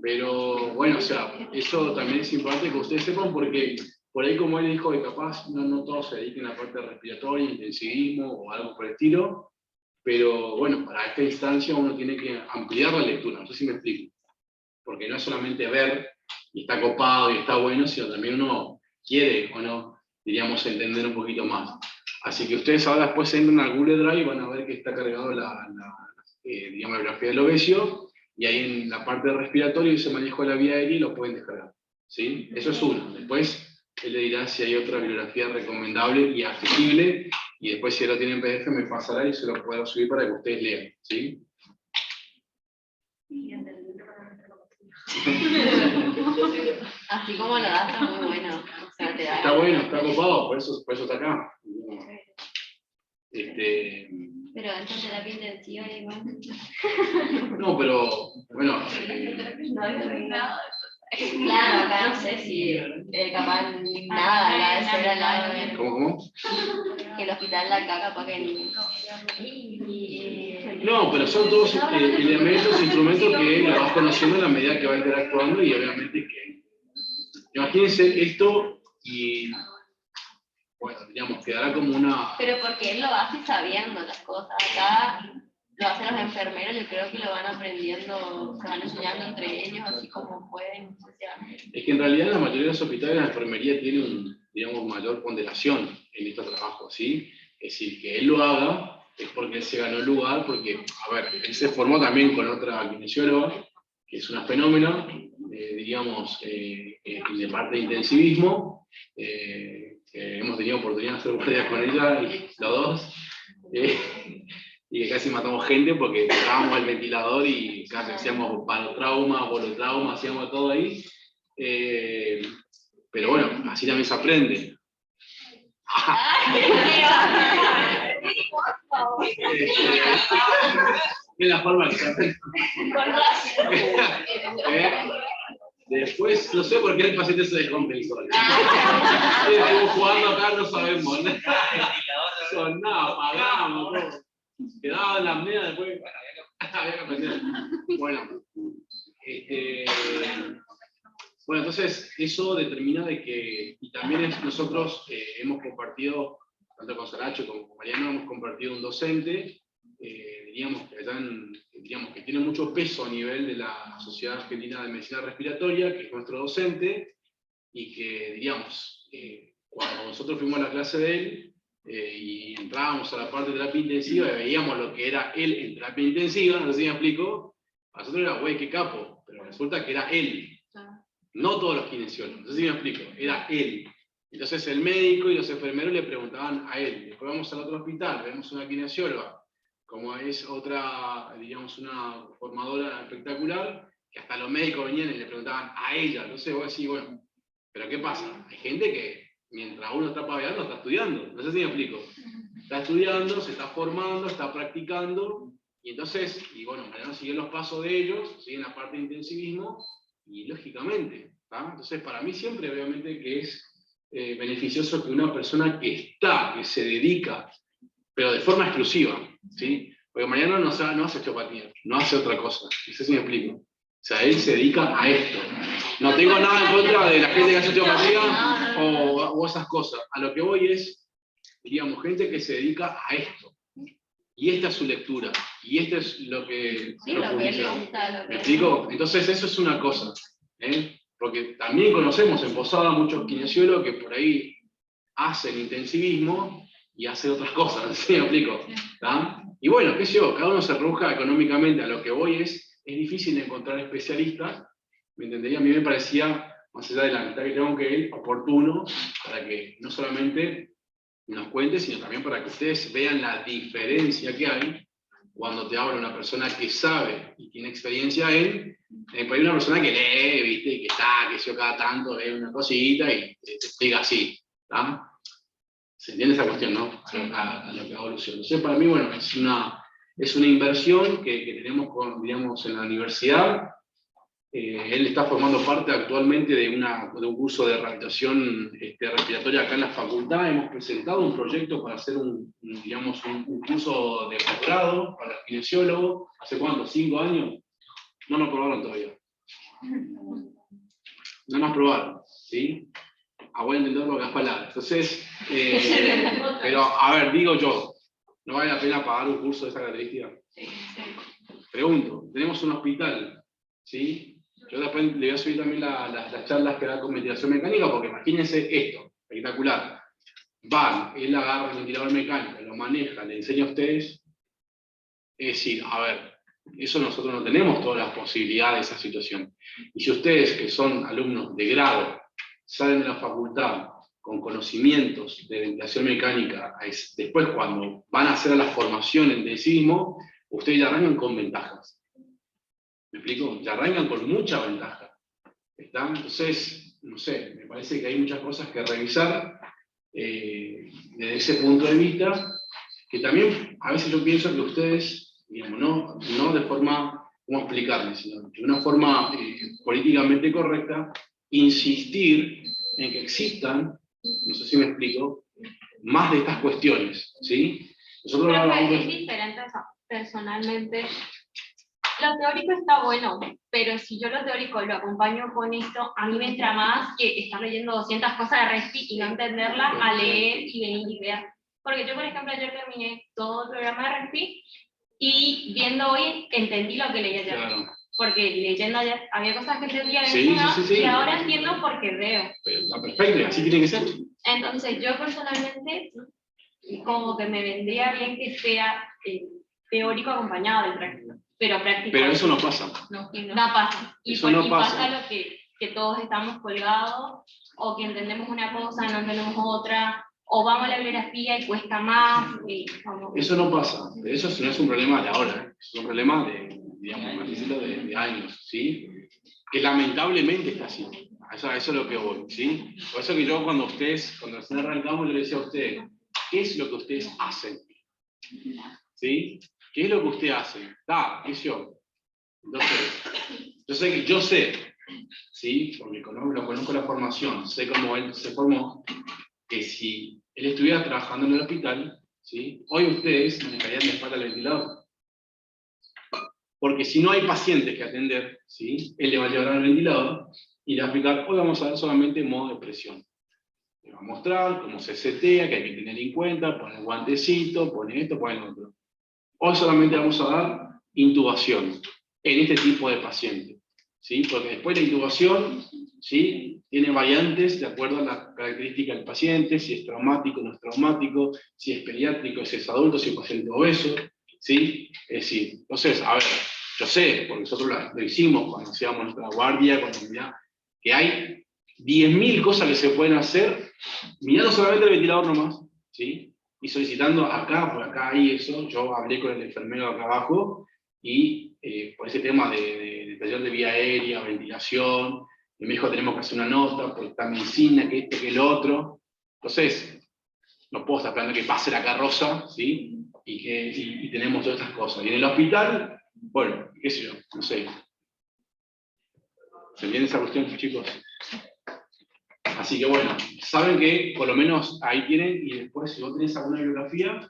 Pero bueno, o sea, eso también es importante que ustedes sepan, porque por ahí, como él dijo, que capaz no todos se dediquen a la parte respiratoria, intensivismo o algo por el estilo. Pero bueno, para esta instancia uno tiene que ampliar la lectura, no sé si me explico. Porque no es solamente ver, y está copado y está bueno, sino también uno quiere, o no, diríamos, entender un poquito más. Así que ustedes ahora después entran al Google Drive y van a ver que está cargado digamos, la bibliografía del Lovesio, y ahí en la parte de respiratorio dice manejo de la vía aérea y lo pueden descargar. ¿Sí? Eso es uno. Después él le dirá si hay otra bibliografía recomendable y accesible, y después si él lo tiene en PDF me pasará y se lo puedo subir para que ustedes lean. ¿Sí? Así como lo das, está muy bueno. O sea, te da... Está bueno, está copado, por eso está acá. Pero entonces terapia intensiva igual. No, pero bueno. Claro, acá no sé si capaz nada de ser al lado de... ¿Cómo? Que el hospital de acá capaz que... No, pero son todos elementos, instrumentos que lo vas conociendo a la medida que va interactuando, y obviamente que... Imagínense, esto y bueno, digamos, quedará como una... Pero porque él lo hace sabiendo las cosas. Acá lo hacen los enfermeros, yo creo que lo van aprendiendo, se van enseñando entre ellos, así como pueden. O sea, Es que en realidad en la mayoría de los hospitales la enfermería tiene digamos, mayor ponderación en estos trabajos, ¿sí? Es decir, que él lo haga es porque él se ganó el lugar, porque, a ver, él se formó también con otra kinesióloga, que es una fenómena, digamos, de parte de intensivismo, que hemos tenido oportunidad de hacer guardias con ella, y los dos, y que casi matamos gente porque tocábamos el ventilador y casi hacíamos palotrauma, bolotrauma, hacíamos todo ahí. Pero bueno, así también se aprende. Es la forma que se aprende. Después, no sé por qué el paciente se descompensó. Estamos jugando acá, no sabemos. Sonaba, apagamos, todo. Quedaba en la apnea, después había que aprender. Bueno, bueno, entonces eso determina de que, y también nosotros hemos compartido, tanto con Saracho como con Mariano, hemos compartido un docente, diríamos que tiene mucho peso a nivel de la Sociedad Argentina de Medicina Respiratoria, que es nuestro docente, y que, diríamos, cuando nosotros fuimos a la clase de él, y entrábamos a la parte de terapia intensiva, y veíamos lo que era él en terapia intensiva, no sé si me explico, a nosotros era, güey, qué capo, pero resulta que era él. No todos los kinesiólogos, no sé si me explico, era él. Entonces el médico y los enfermeros le preguntaban a él. Después vamos al otro hospital, vemos una kinesióloga, como es otra, digamos, una formadora espectacular, que hasta los médicos venían y le preguntaban a ella. Entonces vos decís, bueno, ¿pero qué pasa? Hay gente que mientras uno está paveando, está estudiando, no sé si me explico. Está estudiando, se está formando, está practicando, y entonces, y bueno, Mariano sigue los pasos de ellos, sigue en la parte de intensivismo, y lógicamente, ¿tá? Entonces para mí siempre obviamente que es beneficioso que una persona que se dedica, pero de forma exclusiva, ¿sí? Porque Mariano no hace osteopatía, no hace otra cosa, no sé si me explico. O sea, él se dedica a esto. No tengo nada en contra de la gente que hace osteopatía o esas cosas. A lo que voy es, diríamos, gente que se dedica a esto. Y esta es su lectura, y esto es lo que... sí, lo que le gusta, ¿Me explico? Entonces eso es una cosa, porque también conocemos en Posada muchos kinesiólogos que por ahí hacen intensivismo y hacen otras cosas, ¿sí me explico? ¿Tá? Y bueno, qué sé yo, cada uno se rebusca económicamente, a lo que voy es difícil encontrar especialistas, ¿me entendería? A mí me parecía, más allá de la amistad que tengo que él, oportuno, para que no solamente nos cuente, sino también para que ustedes vean la diferencia que hay cuando te habla una persona que sabe y tiene experiencia en, hay una persona que lee, ¿viste? Y que está, que yo cada tanto lee una cosita y te explica así, ¿tá? ¿Se entiende esa cuestión, no? A lo que hago alusión. Entonces, para mí, bueno, es una inversión que tenemos, digamos, en la universidad. Él está formando parte actualmente de un curso de rehabilitación respiratoria acá en la facultad. Hemos presentado un proyecto para hacer digamos, un curso de posgrado para kinesiólogo. ¿Hace cuánto? ¿5 años? No nos aprobaron todavía. No nos aprobaron, ¿sí? Voy a entender lo que es palabra. Entonces, pero a ver, digo yo, ¿no vale la pena pagar un curso de esa característica? Pregunto, tenemos un hospital, ¿sí? Yo después le voy a subir también las charlas que da con ventilación mecánica, porque imagínense esto, espectacular. Él agarra el ventilador mecánico, lo maneja, le enseña a ustedes. Es decir, a ver, eso nosotros no tenemos todas las posibilidades de esa situación. Y si ustedes, que son alumnos de grado, salen de la facultad con conocimientos de ventilación mecánica, después cuando van a hacer la formación en intensivismo, ustedes ya arrancan con ventajas. ¿Me explico? Ya arrancan con mucha ventaja. ¿Está? Entonces, no sé, me parece que hay muchas cosas que revisar desde ese punto de vista, que también a veces yo pienso que ustedes, digamos, no de forma, ¿cómo explicarles? Sino de una forma políticamente correcta, insistir en que existan, no sé si me explico, más de estas cuestiones, ¿sí? Nosotros Creo que hablamos es diferente personalmente. lo teórico está bueno, pero si yo lo teórico lo acompaño con esto, a mí me entra más que estar leyendo 200 cosas de Respi y no entenderlas a leer y venir y ver. Porque yo, por ejemplo, ayer terminé todo el programa de Respi y viendo hoy entendí lo que leí ayer. Claro. Porque leyendo ayer había cosas que entendía Sí, sí. y ahora entiendo porque veo. Pero está perfecto, así tiene que ser. Entonces yo personalmente como que me vendría bien que sea teórico acompañado del práctico, pero práctico. Pero eso no pasa. No pasa. Y, Eso no pasa. pasa lo que todos estamos colgados, o que entendemos una cosa, no entendemos otra, o vamos a la bibliografía y cuesta más. Eso no pasa. Eso no es un problema de ahora, ¿eh? Es un problema de años, ¿sí? Que lamentablemente está así. Eso es lo que voy, ¿sí? Por eso que yo cuando recién arrancamos, yo le decía a ustedes, ¿qué es lo que ustedes hacen? ¿Sí? ¿Qué es lo que ustedes hacen? ¿Qué sé yo? Entonces, yo sé, ¿sí? Porque conozco la formación, sé cómo él se formó, que si él estuviera trabajando en el hospital, ¿sí? Hoy ustedes no le caerían de espalda al ventilador. Porque si no hay pacientes que atender, ¿sí? Él le va a llevar al ventilador y le va a explicar, hoy vamos a ver solamente modo de presión. Le va a mostrar cómo se setea, que hay que tener en cuenta, poner el guantecito, poner esto, poner lo otro. Hoy solamente vamos a dar intubación en este tipo de paciente, ¿sí? Porque después la intubación, ¿sí? Tiene variantes de acuerdo a la característica del paciente, si es traumático, no es traumático, si es pediátrico, si es adulto, si es paciente obeso, ¿sí? Es decir, entonces, a ver, yo sé, porque nosotros lo hicimos cuando hacíamos nuestra guardia, que hay 10.000 cosas que se pueden hacer mirando solamente el ventilador nomás, ¿sí? Y solicitando acá, por acá hay eso. Yo hablé con el enfermero acá abajo y por ese tema de taller de vía aérea, ventilación, y me dijo tenemos que hacer una nota, por esta medicina, que esto, que lo otro. Entonces, no puedo estar esperando que pase la carroza, ¿sí? Y tenemos todas estas cosas. Y en el hospital, bueno, qué sé yo, no sé. ¿Se entiende esa cuestión, chicos? Así que bueno, saben que por lo menos ahí tienen, y después si vos tenés alguna bibliografía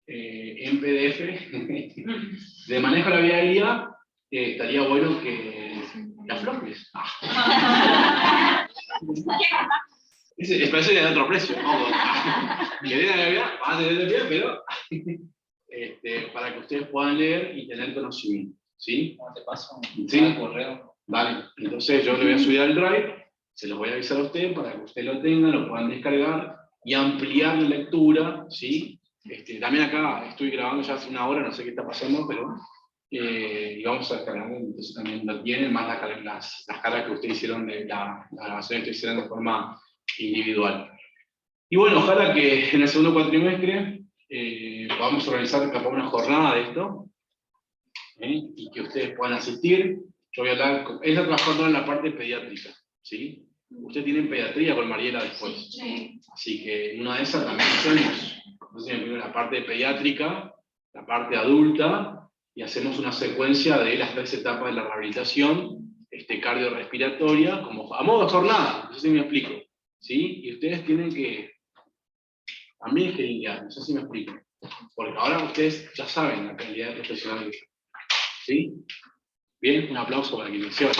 en PDF de manejo de la vía aérea, estaría bueno que aflojes. Es para eso que da otro precio, ¿no? Que den la vida, van a tener la vida, pero para que ustedes puedan leer y tener conocimiento, ¿sí? ¿Cómo te paso? Sí. Al correo. Vale, entonces yo le voy a subir al Drive, se los voy a avisar a ustedes para que ustedes lo tengan, lo puedan descargar y ampliar la lectura, ¿sí? También acá estoy grabando ya hace una hora, no sé qué está pasando, pero y vamos a descargar, entonces también lo tienen, más las cargas que ustedes hicieron, de la grabación que hicieron de forma individual. Y bueno, ojalá que en el segundo cuatrimestre podamos organizar capaz una jornada de esto, y que ustedes puedan asistir. Yo voy a hablar, ella trabajando en la parte pediátrica, ¿sí? Ustedes tienen pediatría con Mariela después. Sí. Así que en una de esas también hacemos. Entonces primero la parte pediátrica, la parte adulta, y hacemos una secuencia de las 3 etapas de la rehabilitación cardiorrespiratoria, como a modo de jornada, no sé si me explico. ¿Sí? Y ustedes tienen que también guiar, no sé si me explico. Porque ahora ustedes ya saben la calidad de profesional que son. ¿Sí? Bien, un aplauso para quien menciona.